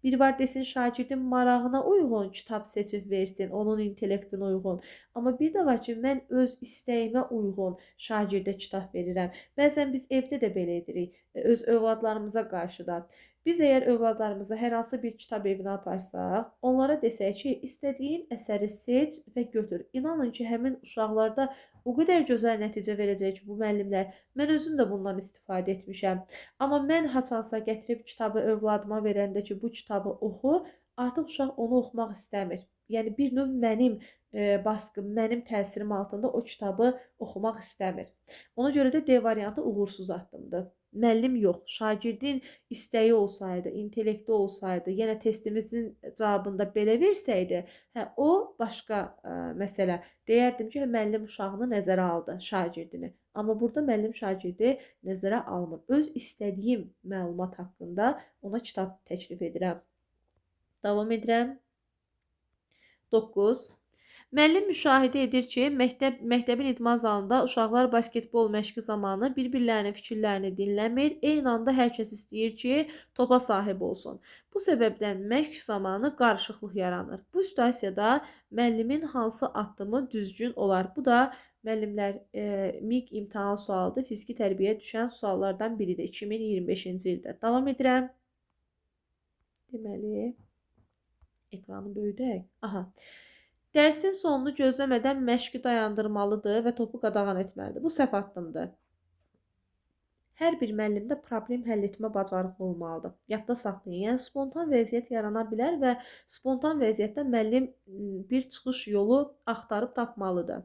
Bir var desin şagirdin marağına uyğun kitab seçib versin, onun intellektinə uyğun. Amma bir də var ki, mən öz istəyimə uyğun şagirdə kitab verirəm. Bəzən biz evdə də belə edirik, öz övladlarımıza qarşı da. Biz əgər övladlarımızı hər hansı bir kitab evinə aparsaq, onlara desək ki, istədiyin əsəri seç və götür. İnanın ki, həmin uşaqlarda o qədər gözəl nəticə verəcək ki, bu müəllimlər, mən özüm də bundan istifadə etmişəm. Amma mən haçansa gətirib kitabı övladıma verəndə ki, bu kitabı oxu, artıq uşaq onu oxumaq istəmir. yəni bir növ mənim baskım, mənim təsirim altında o kitabı oxumaq istəmir. Ona görə də D variantı uğursuz addımdır. Müəllim yox, şagirdin istəyi olsaydı, intellekti olsaydı, yenə testimizin cavabında belə versəydi, hə o başqa məsələ. Deyərdim ki, müəllim uşağını nəzərə aldı, şagirdini. Amma burada müəllim şagirdi nəzərə almır. Öz istədiyim məlumat haqqında ona kitab təklif edirəm. Davam edirəm. 9. Müəllim müşahidə edir ki, məktəbin idman zalında uşaqlar basketbol məşqi zamanı bir-birlərinin fikirlərini dinləmir, eyni anda hər kəs istəyir ki, topa sahib olsun. Bu səbəbdən məşq zamanı qarışıqlıq yaranır. Bu situasiyada müəllimin hansı addımı düzgün olar? Bu da müəllimlər MİQ imtahan sualıdır. Fiziki tərbiyəyə düşən suallardan biridir 2025-ci ildə. Davam edirəm. Deməli, ekranı böyüdək. Aha. Dərsin sonunu gözləmədən məşqi dayandırmalıdır və topu qadağan etməlidir. Bu səhv addımdır. Hər bir müəllimdə problem həll etmə bacarığı olmalıdır. Yadda saxlayın. Yəni spontan vəziyyət yarana bilər və spontan vəziyyətdə müəllim bir çıxış yolu axtarıb tapmalıdır.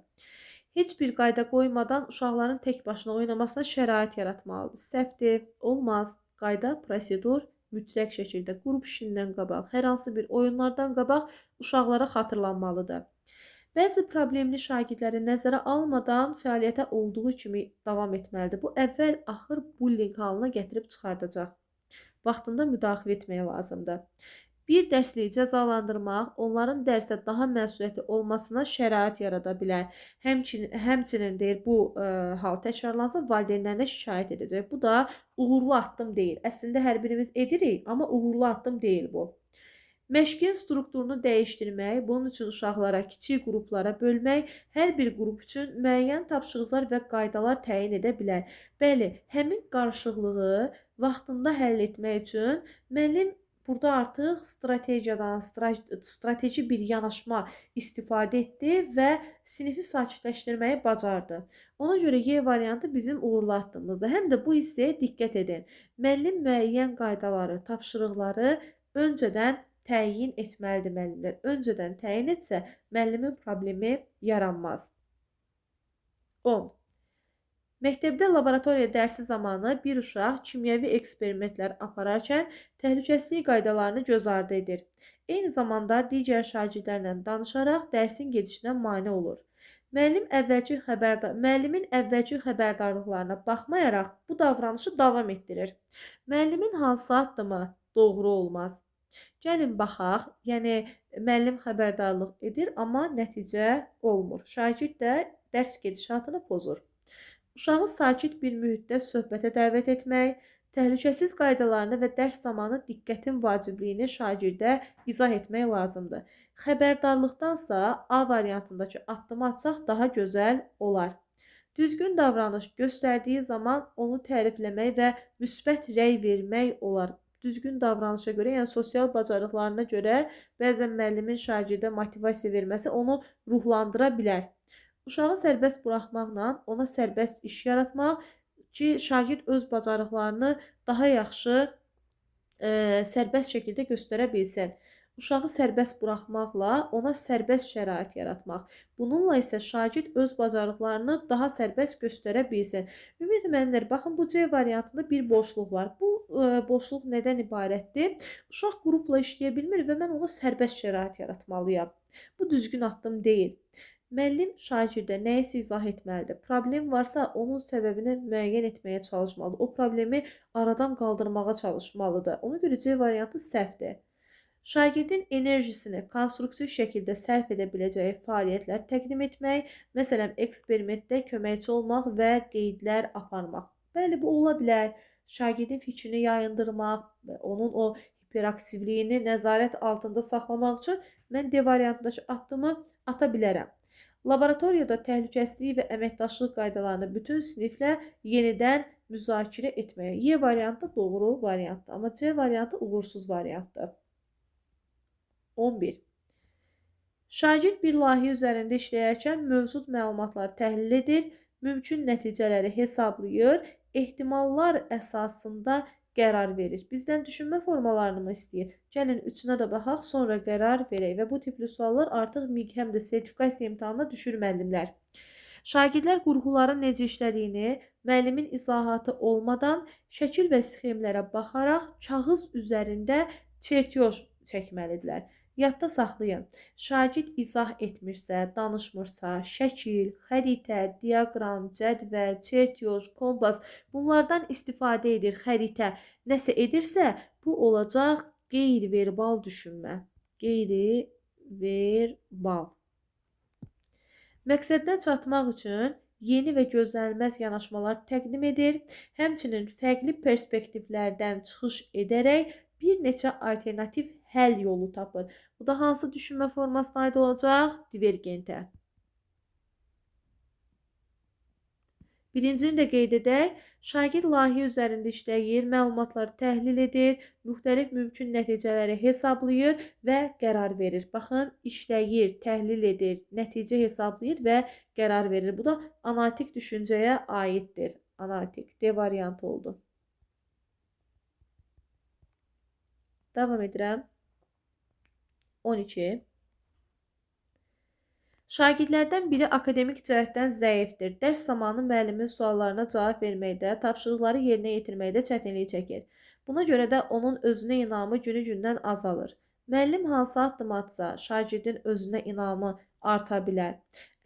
Heç bir qayda qoymadan uşaqların tək başına oynamasına şərait yaratmalıdır. Səhvdir, olmaz. Qayda, prosedur mütləq şəkildə qrup işindən qabaq, hər hansı bir oyunlardan qabaq uşaqlara xatırlanmalıdır. Bəzi problemli şagirdləri nəzərə almadan fəaliyyətə olduğu kimi davam etməlidir. Bu əvvəl-axır bullying halına gətirib çıxardacaq. Vaxtında müdaxilə etmək lazımdır. Bir dərsliyi cəzalandırmaq onların dərsdə daha məsuliyyətli olmasına şərait yarada bilər. Həmçinin deyir, bu hal təkrarlansa valideynlərinə şikayət edəcək. Bu da uğurlu addım deyil. Əslində hər birimiz edirik, amma uğurlu addım deyil bu. Məşqin strukturunu dəyişdirmək, bunun üçün uşaqlara kiçik qruplara bölmək, hər bir qrup üçün müəyyən tapşırıqlar və qaydalar təyin edə bilər. Bəli, həmin qarışıqlığı vaxtında həll etmək üçün müəllim burada artıq strateji bir yanaşma istifadə etdi və sinifi sakitləşdirməyi bacardı. Ona görə Y variantı bizim uğurlu addımımızdır. Həm də bu hissəyə diqqət edin. Müəllim müəyyən qaydaları, tapşırıqları öncədən təyin etməlidir müəllimlər. Öncədən təyin etsə, müəllimin problemi yaranmaz. 10. Məktəbdə laboratoriya dərsi zamanı bir uşaq kimyəvi eksperimentlər apararkən təhlükəsizlik qaydalarını göz ardı edir. Eyni zamanda digər şagirdlərlə danışaraq dərsin gedişinə mane olur. Müəllimin əvvəlki xəbərdarlıqlarına baxmayaraq bu davranışı davam etdirir. Müəllimin hansı addımı doğru olmaz? Gəlin baxaq, yəni müəllim xəbərdarlıq edir, amma nəticə olmur. Şagird də dərs gedişatını pozur. Uşağı sakit bir mühitdə söhbətə dəvət etmək, təhlükəsiz qaydalarını və dərs zamanı diqqətin vacibliyini şagirdə izah etmək lazımdır. Xəbərdarlıqdansa A variantındakı addımı atsaq daha gözəl olar. Düzgün davranış göstərdiyi zaman onu tərifləmək və müsbət rəy vermək olar. Düzgün davranışa görə, yəni sosial bacarıqlarına görə bəzən müəllimin şagirdə motivasiya verməsi onu ruhlandıra bilər. Uşağı sərbəst buraxmaqla ona sərbəst iş yaratmaq ki, şagird öz bacarıqlarını daha yaxşı sərbəst şəkildə göstərə bilsin. Uşağı sərbəst buraxmaqla ona sərbəst şərait yaratmaq. Bununla isə şagird öz bacarıqlarını daha sərbəst göstərə bilsin. Ümumiyyətlə müəllimlər, baxın bu C variantında bir boşluq var. Bu boşluq nədən ibarətdir? Uşaq qrupla işləyə bilmir və mən ona sərbəst şərait yaratmalıyam. Bu düzgün addım deyil. Müəllim şagirdə nəyisə izah etməlidir. Problem varsa onun səbəbini müəyyən etməyə çalışmalıdır. O problemi aradan qaldırmağa çalışmalıdır. Ona görə C variantı səhvdir. Şagirdin enerjisini konstruktiv şəkildə sərf edə biləcəyi fəaliyyətlər təqdim etmək, məsələn, eksperimentdə köməkçi olmaq və qeydlər aparmaq. Bəli, bu ola bilər. Şagirdin fikrini yayındırmaq, onun o hiperaktivliyini nəzarət altında saxlamaq üçün mən D variantındakı addımı ata bilərəm. Laboratoriyada təhlükəsizlik və əməkdaşlıq qaydalarını bütün siniflə yenidən müzakirə etməyə. Y variantı doğru variantdır, amma C variantı uğursuz variantdır. 11. Şagird bir layihə üzərində işləyərkən mövcud məlumatları təhlil edir, mümkün nəticələri hesablayır, ehtimallar əsasında qərar verir. Bizdən düşünmə formalarını mı istəyir? Gəlin üçünə də baxaq, sonra qərar verək və bu tipli suallar artıq MİQ həm də sertifikasiya imtahanına düşür müəllimlər. Şagirdlər qurğuların necə işlədiyini müəllimin izahatı olmadan şəkil və sxemlərə baxaraq kağız üzərində çertyoz çəkməlidirlər. Yadda saxlayın. Şagird izah etmirsə, danışmırsa, şəkil, xəritə, diaqram, cədvəl, çertyoz, kompas bunlardan istifadə edir, xəritə nəsə edirsə, bu olacaq qeyri-verbal düşünmə. Qeyri-verbal. Məqsəddən çatmaq üçün yeni və gözlənilməz yanaşmalar təqdim edir, həmçinin fərqli perspektivlərdən çıxış edərək bir neçə alternativ həll yolu tapır. Bu da hansı düşünmə formasına aid olacaq? Divergentə. Birincini də qeyd edək. Şagird layihə üzərində işləyir, məlumatları təhlil edir, müxtəlif mümkün nəticələri hesablayır və qərar verir. Baxın, işləyir, təhlil edir, nəticə hesablayır və qərar verir. Bu da analitik düşüncəyə aiddir. Analitik D variantı oldu. Davam edirəm. 12. Şagirdlərdən biri akademik cəhətdən zəifdir. Dərs zamanı müəllimin suallarına cavab verməkdə, tapşırıqları yerinə yetirməkdə çətinlik çəkir. Buna görə də onun özünə inamı günü-gündən azalır. Müəllim hansı addım atsa, şagirdin özünə inamı arta bilər.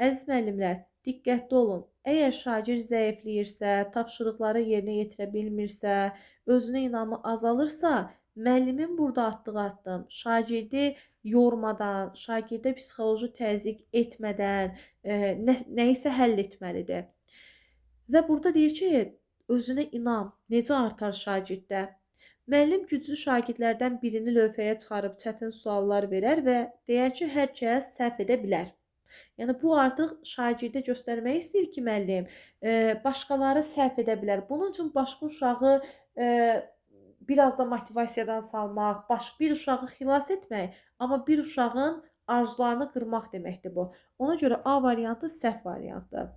Əziz müəllimlər, diqqətli olun. Əgər şagird zəifləyirsə, tapşırıqları yerinə yetirə bilmirsə, özünə inamı azalırsa, müəllimin burada atdığı addım şagirdi yormadan, şagirdə psixoloji təzyiq etmədən nə isə həll etməlidir. Və burada deyir ki, özünə inam necə artar şagirddə? Müəllim güclü şagirdlərdən birini lövhəyə çıxarıb çətin suallar verər və deyər ki, hər kəs səhv edə bilər. Yəni bu artıq şagirdə göstərmək istəyir ki, müəllim, başqaları səhv edə bilər. Bunun üçün başqa uşağı biraz da motivasiyadan salmaq, bir uşağı xilas etmək, amma bir uşağın arzularını qırmaq deməkdir bu. Ona görə A variantı səhv variantdır.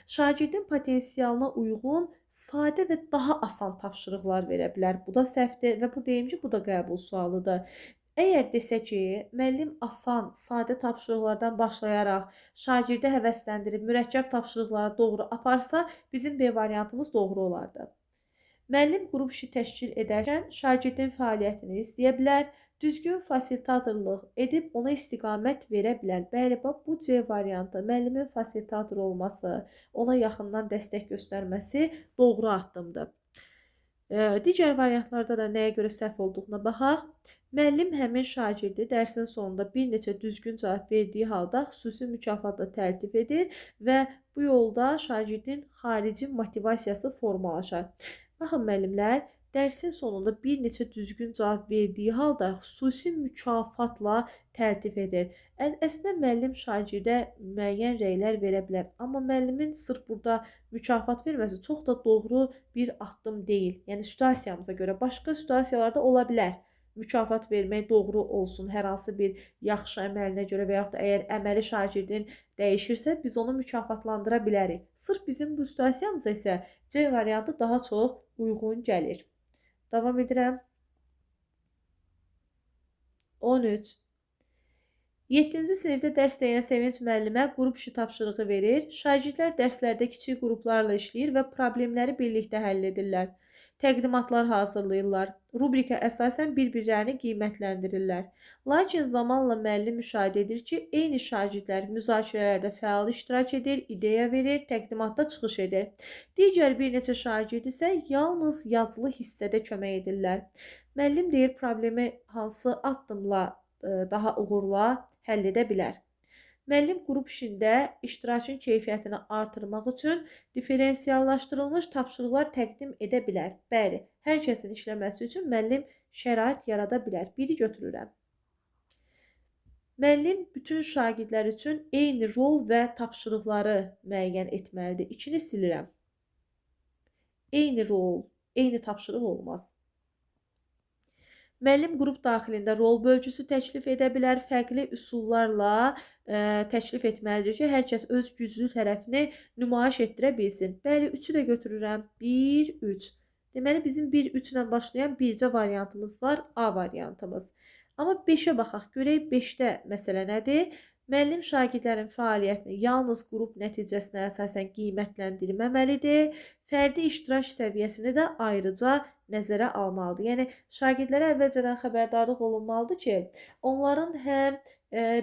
Şagirdin potensialına uyğun, sadə və daha asan tapşırıqlar verə bilər. Bu da səhvdir və bu deyim ki, bu da qəbul sualıdır. Əgər desə ki, müəllim asan, sadə tapşırıqlardan başlayaraq şagirdi həvəsləndirib mürəkkəb tapşırıqları doğru aparsa, bizim B variantımız doğru olardı. Müəllim qrup işi təşkil edərkən şagirdin fəaliyyətini izləyə bilər, düzgün fasilitatorluq edib ona istiqamət verə bilər. Bəli, bu C variantı, müəllimin fasilitator olması, ona yaxından dəstək göstərməsi doğru addımdır. Digər variantlarda da nəyə görə səhv olduğuna baxaq. Müəllim həmin şagirdi dərsin sonunda bir neçə düzgün cavab verdiyi halda xüsusi mükafatla təltif edir və bu yolda şagirdin xarici motivasiyası formalaşar. Baxın müəllimlər, dərsin sonunda bir neçə düzgün cavab verdiyi halda xüsusi mükafatla təltif edir. Əslində müəllim şagirdə müəyyən rəylər verə bilər, amma müəllimin sırf burada mükafat verməsi çox da doğru bir addım deyil. Yəni situasiyamıza görə başqa situasiyalarda ola bilər. Mükafat vermək doğru olsun hər hansı bir yaxşı əməlinə görə və yaxud da əgər əməli şagirdin dəyişirsə, biz onu mükafatlandıra bilərik. Sırf bizim bu situasiyamıza isə C variantı daha çox uyğun gəlir. Davam edirəm. 13. 7-ci sinifdə dərs deyən Sevinç müəllimə qrup işi tapşırığı verir. Şagirdlər dərslərdə kiçik qruplarla işləyir və problemləri birlikdə həll edirlər. Təqdimatlar hazırlayırlar. Rubrika əsasən bir-birlərini qiymətləndirirlər. Lakin zamanla müəllim müşahidə edir ki, eyni şagirdlər müzakirələrdə fəal iştirak edir, ideya verir, təqdimatda çıxış edir. Digər bir neçə şagird isə yalnız yazılı hissədə kömək edirlər. Müəllim deyir, problemi hansı addımla daha uğurla həll edə bilər. Müəllim qrup işində iştirakın keyfiyyətini artırmaq üçün diferensiallaşdırılmış tapşırıqlar təqdim edə bilər. Bəli, hər kəsin işləməsi üçün müəllim şərait yarada bilər. Biri götürürəm. Müəllim bütün şagirdlər üçün eyni rol və tapşırıqları müəyyən etməlidir. İkini silirəm. Eyni rol, eyni tapşırıq olmaz. Müəllim qrup daxilində rol bölgüsü təklif edə bilər, fərqli üsullarla təklif etməlidir ki, hər kəs öz güclü tərəfini nümayiş etdirə bilsin. Bəli, 3-ü də götürürəm. 1, 3. Deməli bizim 1-3 ilə başlayan bircə variantımız var, A variantımız. Amma 5-ə baxaq, görək 5-də məsələ nədir? Müəllim şagirdlərin fəaliyyətini yalnız qrup nəticəsinə əsasən qiymətləndirməməlidir. Fərdi iştirak səviyyəsini də ayrıca nəzərə almalıdır. Yəni şagirdlərə əvvəlcədən xəbərdarlıq olunmalıdır ki, onların həm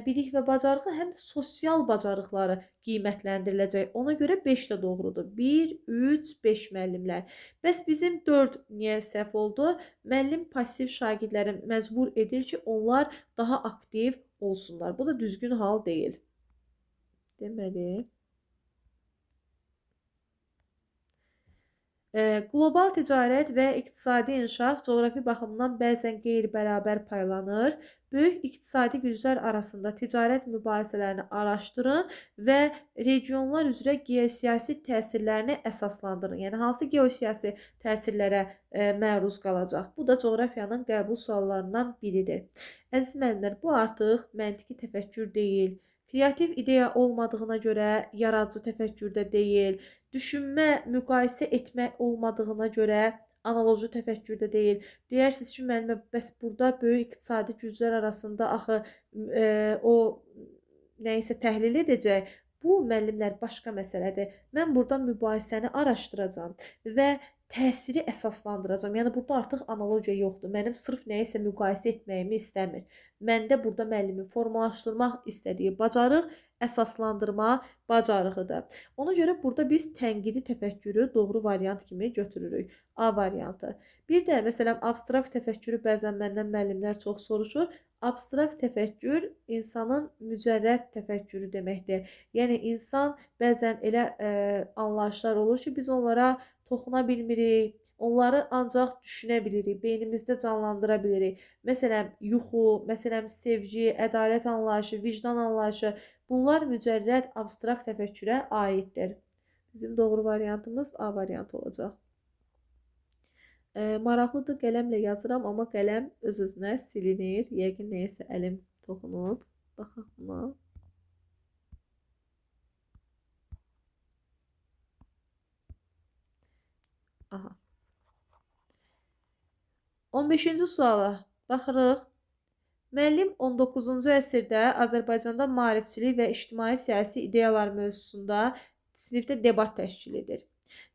bilik və bacarığı, həm də sosial bacarıqları qiymətləndiriləcək. Ona görə 5 də doğrudur. 1, 3, 5 müəllimlər. Bəs bizim 4 niyə səhv oldu? Müəllim passiv şagirdləri məcbur edir ki, onlar daha aktiv olsunlar. Bu da düzgün hal deyil. Deməli, qlobal ticarət və iqtisadi inkişaf coğrafi baxımdan bəzən qeyri-bərabər paylanır. Böyük iqtisadi güclər arasında ticarət mübahisələrini araşdırın və regionlar üzrə geosiyasi təsirlərini əsaslandırın. Yəni hansı geosiyasi təsirlərə məruz qalacaq? Bu da coğrafiyanın qəbul suallarından biridir. Əziz müəllimlər, bu artıq məntiqi təfəkkür deyil. Kreativ ideya olmadığına görə yaradıcı təfəkkür də deyil. Düşünmə, müqayisə etmək olmadığına görə analoji təfəkkür də deyil. Deyirsiniz ki, müəllimə, bəs burada böyük iqtisadi güclər arasında axı o nəyisə təhlil edəcək. Bu müəllimlər başqa məsələdir. Mən burada mübahisəni araşdıracağam və təsiri əsaslandıracağam. Yəni burada artıq analogiya yoxdur. Mənim sırf nəyisə müqayisə etməyimi istəmir. Məndə burada müəllimin formalaşdırmaq istədiyi bacarıq əsaslandırma bacarığıdır. Ona görə burada biz tənqidi təfəkkürü doğru variant kimi götürürük. A variantı. Bir də məsələn abstrakt təfəkkürü bəzən məndən müəllimlər çox soruşur. Abstrakt təfəkkür insanın mücərrəd təfəkkürü deməkdir. Yəni insan bəzən elə anlayışlar olur ki, biz onlara toxuna bilmirik. Onları ancaq düşünə bilirik, beynimizdə canlandıra bilirik. Məsələn, yuxu, məsələn, sevgi, ədalət anlayışı, vicdan anlayışı, bunlar mücərrəd abstrakt təfəkkürə aiddir. Bizim doğru variantımız A variantı olacaq. Maraqlıdır, qələmlə yazıram, amma qələm öz-özünə silinir. Yəqin neyəsə əlim toxunub. Baxaq buna. Aha. 15-ci suala baxırıq. Müəllim 19-cu əsrdə Azərbaycanda maarifçilik və ictimai-siyasi ideyalar mövzusunda sinifdə debat təşkil edir.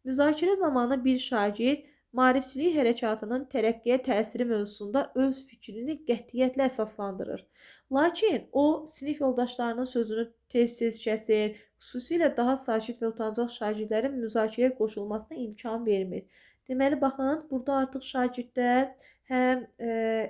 Müzakirə zamanı bir şagird maarifçilik hərəkatının tərəqqiyə təsiri mövzusunda öz fikrini qətiyyətlə əsaslandırır. Lakin o, sinif yoldaşlarının sözünü tez-tez kəsir, xüsusilə daha sakit və utancaq şagirdlərin müzakirəyə qoşulmasına imkan vermir. Deməli, baxın, burada artıq şagirddə həm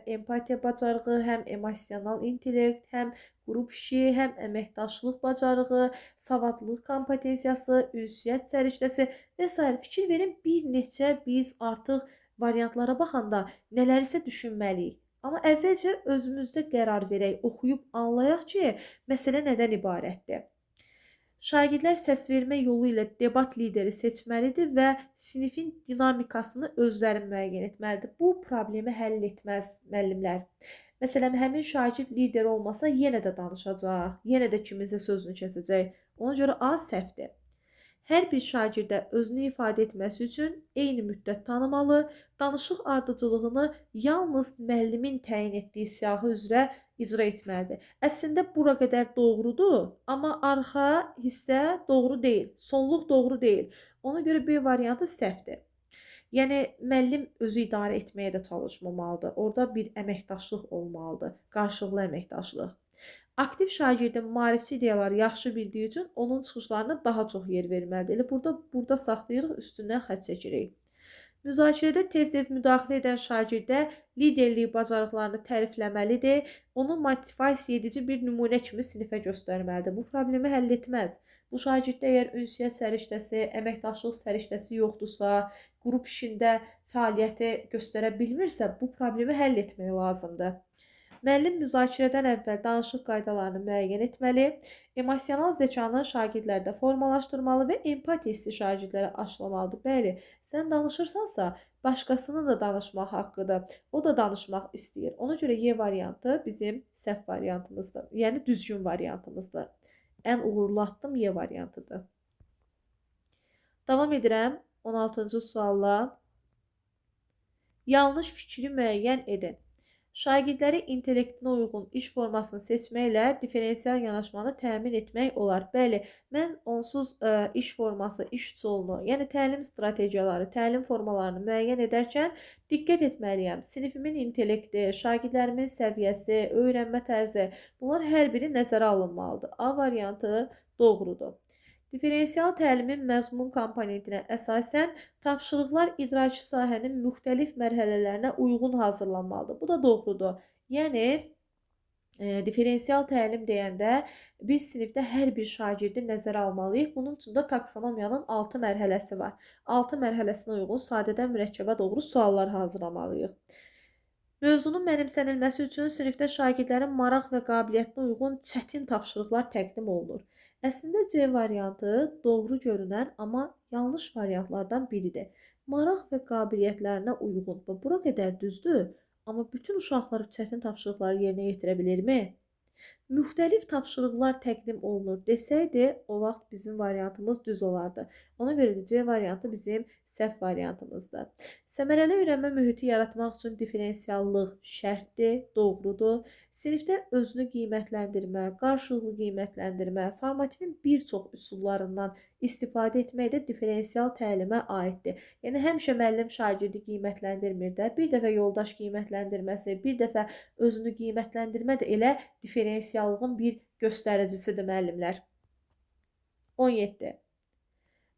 empatiya bacarığı, həm emosional intellekt, həm qrup işi, həm əməkdaşlıq bacarığı, savadlılıq kompetensiyası, ünsiyyət səriştəsi və s. Fikir verin, bir neçə biz artıq variantlara baxanda nələrisə düşünməliyik. Amma əvvəlcə özümüzdə qərar verək, oxuyub anlayaq ki, məsələ nədən ibarətdir. Şagirdlər səsvermə yolu ilə debat lideri seçməlidir və sinifin dinamikasını özləri müəyyən etməlidir. Bu problemi həll etməz müəllimlər. Məsələn, həmin şagird lider olmasa yenə də danışacaq, yenə də kiminsə sözünü kəsəcək. Ona görə A səhvdir. Hər bir şagirdə özünü ifadə etməsi üçün eyni müddət tanımalı, danışıq ardıcılığını yalnız müəllimin təyin etdiyi siyahı üzrə icra etməlidir. Əslində bura qədər doğrudur, amma arxa hissə doğru deyil, sonluq doğru deyil. Ona görə B variantı səhvdir. Yəni müəllim özü idarə etməyə də çalışmamalıdır. Orada bir əməkdaşlıq olmalıdır, qarşılıqlı əməkdaşlıq. Aktiv şagirdin maarifçi ideyaları yaxşı bildiyi üçün onun çıxışlarına daha çox yer verməlidir. Elə burada saxlayırıq, üstündən xətt çəkirik. Müzakirədə tez-tez müdaxilə edən şagirdə liderlik bacarıqlarını tərifləməlidir, onu motivasiya edici bir nümunə kimi sinifə göstərməlidir. Bu problemi həll etməz. Bu şagirddə əgər ünsiyyət səriştəsi, əməkdaşlıq səriştəsi yoxdursa, qrup işində fəaliyyəti göstərə bilmirsə, bu problemi həll etmək lazımdır. Müəllim müzakirədən əvvəl danışıq qaydalarını müəyyən etməli, emosional zəkanı şagirdlərdə formalaşdırmalı və empatiya hissi şagirdlərə aşılamalıdır. Bəli, sən danışırsansa, başqasının da danışmaq haqqıdır. O da danışmaq istəyir. Ona görə Y variantı bizim səhv variantımızdır. Yəni düzgün variantımızdır. Ən uğurlu addım Y variantıdır. Davam edirəm 16-cı sualla. Yanlış fikri müəyyən edin. Şagirdləri intellektinə uyğun iş formasını seçməklə differensial yanaşmanı təmin etmək olar. Bəli, mən onsuz iş forması, iş üsulunu, yəni təlim strategiyaları, təlim formalarını müəyyən edərkən diqqət etməliyəm. Sinifimin intellekti, şagirdlərimin səviyyəsi, öyrənmə tərzi, bunlar hər biri nəzərə alınmalıdır. A variantı doğrudur. Differensial təlimin məzmun komponentinə əsasən tapşırıqlar idraki sahənin müxtəlif mərhələlərinə uyğun hazırlanmalıdır. Bu da doğrudur. Yəni differensial təlim deyəndə biz sinifdə hər bir şagirdi nəzərə almalıyıq. Bunun üçün də taksonomiyanın 6 mərhələsi var. 6 mərhələsinə uyğun sadədən mürəkkəbə doğru suallar hazırlamalıyıq. Mövzunun mənimsənilməsi üçün sinifdə şagirdlərin maraq və qabiliyyətinə uyğun çətin tapşırıqlar təqdim olunur. Əslində C variantı doğru görünən, amma yanlış variantlardan biridir. Maraq və qabiliyyətlərinə uyğun. Bura qədər düzdür, amma bütün uşaqlar çətin tapşırıqları yerinə yetirə bilirmi? Müxtəlif tapşırıqlar təqdim olunur desəydi, o vaxt bizim variantımız düz olardı. Ona görə də C variantı bizim səhv variantımızdır. Səmərəli öyrənmə mühiti yaratmaq üçün differensiallıq şərtdir, doğrudur. Sinifdə özünü qiymətləndirmə, qarşılıqlı qiymətləndirmə, formativin bir çox üsullarından istifadə etmək də differensial təlimə aiddir. Yəni həmişə müəllim şagirdi qiymətləndirmir də. Bir dəfə yoldaş qiymətləndirməsi, bir dəfə özünü qiymətləndirmə də elə differensiallığın bir göstəricisidir müəllimlər. 17.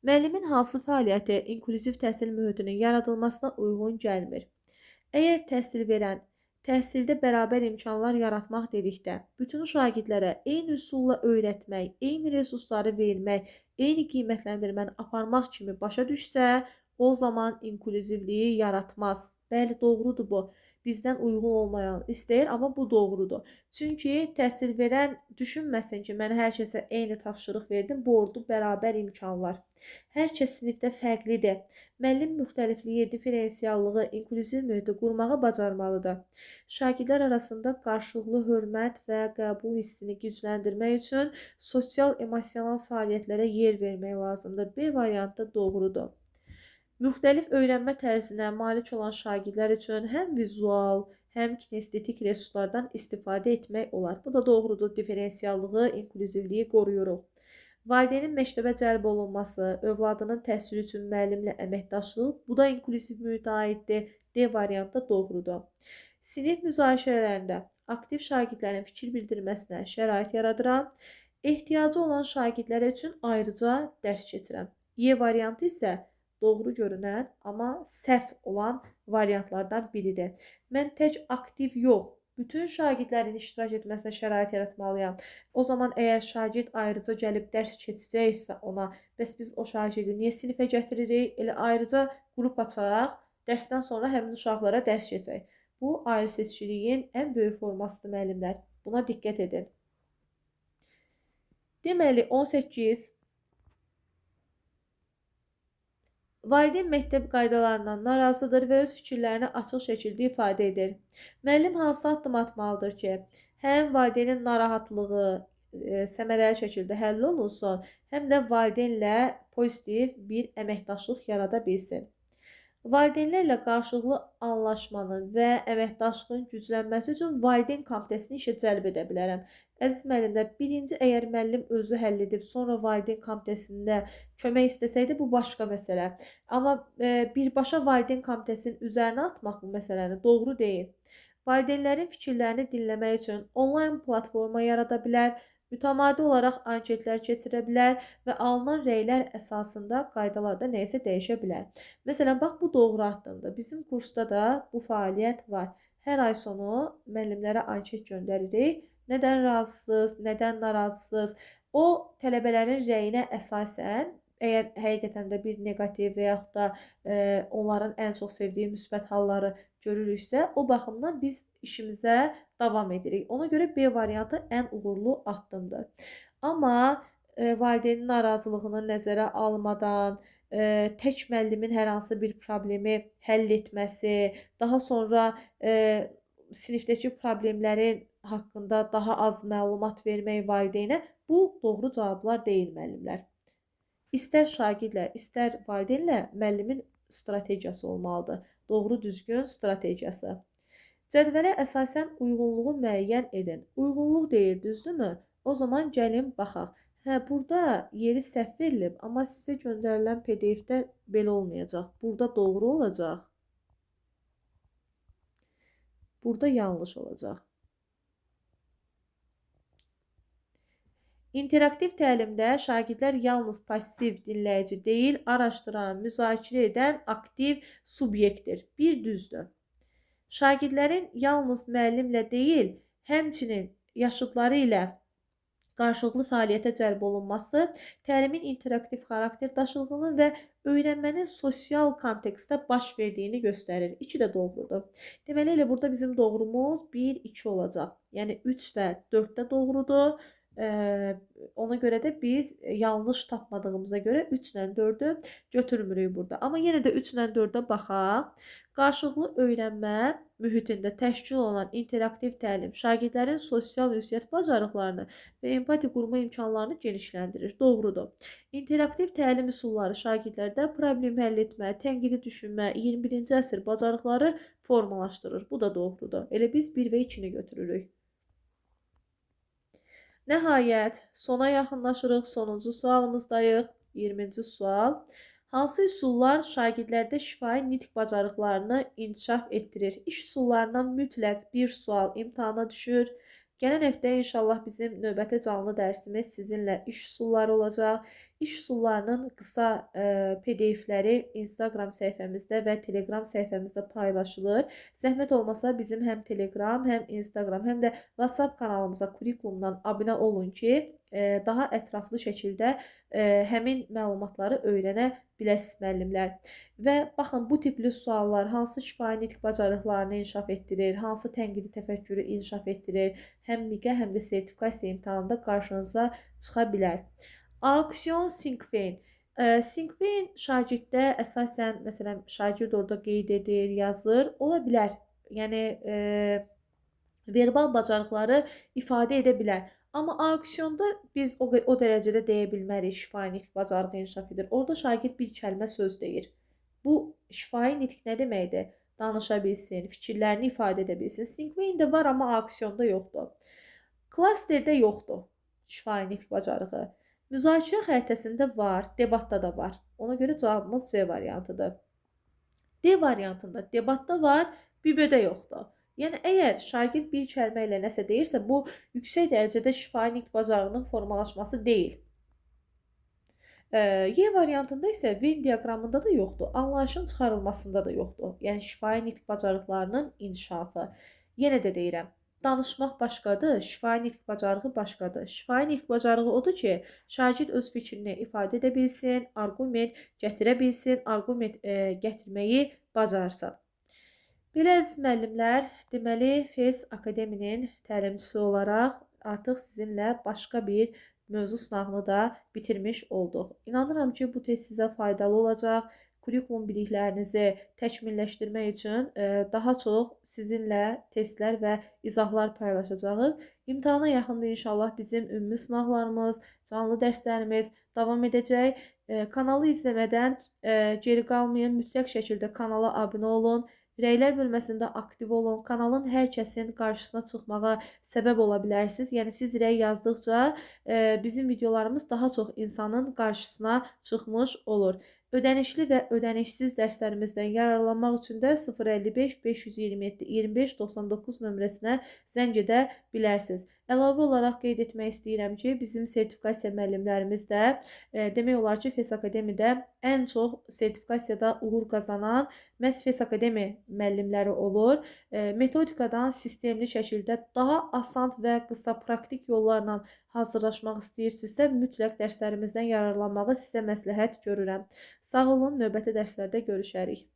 Müəllimin hansı fəaliyyəti inklüziv təhsil mühitinin yaradılmasına uyğun gəlmir? Əgər təhsil verən təhsildə bərabər imkanlar yaratmaq dedikdə, bütün şagirdlərə eyni üsulla öyrətmək, eyni resursları vermək, eyni qiymətləndirməni aparmaq kimi başa düşsə, o zaman inklüzivliyi yaratmaz. Bəli, doğrudur bu. Bizdən uyğun olmayan istəyir, amma bu doğrudur. Çünki təhsil verən düşünməsin ki, mən hər kəsə eyni tapşırıq verdim, bu ordu bərabər imkanlar. Hər kəs sinifdə fərqlidir. Müəllim müxtəlifliyi, differensiallığı, inklüziv mühiti qurmağı bacarmalıdır. Şagirdlər arasında qarşılıqlı hörmət və qəbul hissini gücləndirmək üçün sosial-emosional fəaliyyətlərə yer vermək lazımdır. B variantı doğrudur. Müxtəlif öyrənmə tərzinə malik olan şagirdlər üçün həm vizual, həm kinestetik resurslardan istifadə etmək olar. Bu da doğrudur. Differensiallığı, inklüzivliyi qoruyuruq. Valideynin məktəbə cəlb olunması, övladının təhsili üçün müəllimlə əməkdaşlıq, bu da inklüziv mühitə aiddir. D variantı doğrudur. Sinif müzakirələrində aktiv şagirdlərin fikir bildirməsinə şərait yaradıram. Ehtiyacı olan şagirdlər üçün ayrıca dərs keçirəm. Y variantı isə doğru görünən, amma səhv olan variantlardan biridir. Mən tək aktiv yox, bütün şagirdlərin iştirak etməsinə şərait yaratmalıyam. O zaman əgər şagird ayrıca gəlib dərs keçəcəksə ona, bəs biz o şagirdi niyə sinifə gətiririk? Elə ayrıca qrup açaraq, dərsdən sonra həmin uşaqlara dərs keçək. Bu, ayrı seçkiliyin ən böyük formasıdır müəllimlər. Buna diqqət edin. Deməli, 18. Valideyn məktəb qaydalarından narazıdır və öz fikirlərini açıq şəkildə ifadə edir. Müəllim hansı addım atmalıdır ki, həm valideynin narahatlığı səmərəli şəkildə həll olunsun, həm də valideynlə pozitiv bir əməkdaşlıq yarada bilsin. Valideynlərlə qarşılıqlı anlaşmanın və əməkdaşlığın güclənməsi üçün valideyn komitəsini işə cəlb edə bilərəm. Əziz müəllimlər, birinci əgər müəllim özü həll edib, sonra valideyn komitəsində kömək istəsəydi, bu başqa məsələ. Amma birbaşa valideyn komitəsinin üzərinə atmaq bu məsələni doğru deyil. Valideynlərin fikirlərini dinləmək üçün onlayn platforma yarada bilər, mütəmadi olaraq anketlər keçirə bilər və alınan rəylər əsasında qaydalarda nəyisə dəyişə bilər. Məsələn, bax, bu doğru addımdır. Bizim kursda da bu fəaliyyət var. Hər ay sonu müəllimlərə anket göndəririk. Nədən razısınız, nədən narazısınız? O, tələbələrin rəyinə əsasən, əgər həqiqətən də bir negativ və yaxud da onların ən çox sevdiyi müsbət halları görürüksə, o baxımdan biz işimizə davam edirik. Ona görə B variantı ən uğurlu addımdır. Amma valideynin narazılığını nəzərə almadan, tək müəllimin hər hansı bir problemi həll etməsi, daha sonra sinifdəki problemlərin haqqında daha az məlumat vermək valideynə, bu doğru cavablar deyil müəllimlər. İstər şagirdlə, istər valideynlə müəllimin strategiyası olmalıdır. doğru düzgün strategiyası. Cədvələ əsasən uyğunluğu müəyyən edin. Uyğunluq deyir, düzdürmü? O zaman gəlin baxaq. Hə, burada yeri səhv verilib, amma sizə göndərilən PDF-də belə olmayacaq. Burada doğru olacaq. Burada yanlış olacaq. İnteraktiv təlimdə şagirdlər yalnız passiv dinləyici deyil, araşdıran, müzakirə edən aktiv subyektdir. Bir düzdür. Şagirdlərin yalnız müəllimlə deyil, həmçinin yaşıdları ilə qarşılıqlı fəaliyyətə cəlb olunması təlimin interaktiv xarakter daşıdığını və öyrənmənin sosial kontekstdə baş verdiyini göstərir. İki də doğrudur. Deməli, elə burada bizim doğrumuz 1, 2 olacaq. Yəni 3 və 4 də doğrudur. Ona görə də biz yanlış tapmadığımıza görə 3 ilə 4-ü götürmürük burada. Amma yenə də 3 ilə 4-ə baxaq. Qarşılıqlı öyrənmə mühitində təşkil olunan interaktiv təlim şagirdlərin sosial ünsiyyət bacarıqlarını və empati qurma imkanlarını genişləndirir. Doğrudur. İnteraktiv təlim üsulları şagirdlərdə problem həll etmə, tənqidi düşünmə, 21-ci əsr bacarıqları formalaşdırır. Bu da doğrudur. Elə biz 1 və 2-ni götürürük. Nəhayət, sona yaxınlaşırıq. Sonuncu sualımızdayıq. 20-ci sual. Hansı üsullar şagirdlərdə şifahi nitq bacarıqlarını inkişaf etdirir? İş üsullarından mütləq bir sual imtahana düşür. Gələn həftə inşallah bizim növbəti canlı dərsimiz sizinlə iş üsulları olacaq. İş üsullarının qısa PDF-ləri Instagram səhifəmizdə və Telegram səhifəmizdə paylaşılır. Zəhmət olmasa bizim həm Telegram, həm Instagram, həm də WhatsApp kanalımıza Kurikulumdan abunə olun ki, daha ətraflı şəkildə həmin məlumatları öyrənə biləsiniz müəllimlər. Və baxın, bu tipli suallar hansı şifahi nitq bacarıqlarını inkişaf etdirir, hansı tənqidi təfəkkürü inkişaf etdirir, həm MİQ-ə, həm də sertifikasiya imtahanında qarşınıza çıxa bilər. Aksiyon sinkven. Sinkven şagirddə əsasən, məsələn, şagird orada qeyd edir, yazır, ola bilər. Yəni, verbal bacarıqları ifadə edə bilər. Amma aksiyonda biz o dərəcədə deyə bilmərik şifahi nitq bacarığı inkişaf edir. Orada şagird bir kəlmə söz deyir. Bu şifahi nitq nə deməkdir? Danışa bilsin, fikirlərini ifadə edə bilsin. Sinkvendə var, amma aksiyonda yoxdur. Klasterdə yoxdur şifahi nitq bacarığı. Müzakirə xəritəsində var, debatda da var. Ona görə cavabımız C variantıdır. D variantında debatda var, BİBÖ-də yoxdur. Yəni, əgər şagird bir kəlmə ilə nəsə deyirsə, bu yüksək dərəcədə şifahi nitq bacarığının formalaşması deyil. Y variantında isə Venn diaqramında da yoxdur, anlayışın çıxarılmasında da yoxdur. Yəni, şifahi nitq bacarıqlarının inkişafı. Yenə də deyirəm, danışmaq başqadır, şifahi nitq bacarığı başqadır. Şifahi nitq bacarığı odur ki, şagird öz fikrini ifadə edə bilsin, arqument gətirə bilsin, arqument gətirməyi bacarsın. Belə əziz müəllimlər, deməli FES Akademinin təlimçisi olaraq artıq sizinlə başqa bir mövzu sınağını da bitirmiş olduq. İnanıram ki, bu test sizə faydalı olacaq. Kurikulum biliklərinizi təkmilləşdirmək üçün daha çox sizinlə testlər və izahlar paylaşacağıq. İmtahana yaxında inşallah bizim ümumi sınaqlarımız, canlı dərslərimiz davam edəcək. Kanalı izləmədən geri qalmayın, mütləq şəkildə kanala abunə olun. Rəylər bölməsində aktiv olun. Kanalın hər kəsin qarşısına çıxmağa səbəb ola bilərsiniz. Yəni, siz rəy yazdıqca bizim videolarımız daha çox insanın qarşısına çıxmış olur. Ödənişli və ödənişsiz dərslərimizdən yararlanmaq üçün də 055 527 25 99 nömrəsinə zəng edə bilərsiniz. Əlavə olaraq qeyd etmək istəyirəm ki, bizim sertifikasiya müəllimlərimiz də demək olar ki, FES Akademiyada ən çox sertifikasiyada uğur qazanan məhz FES Akademi müəllimləri olur. Metodikadan sistemli şəkildə daha asan və qısa praktik yollarla hazırlaşmaq istəyirsinizsə, mütləq dərslərimizdən yararlanmağı sizə məsləhət görürəm. Sağ olun, növbəti dərslərdə görüşərik.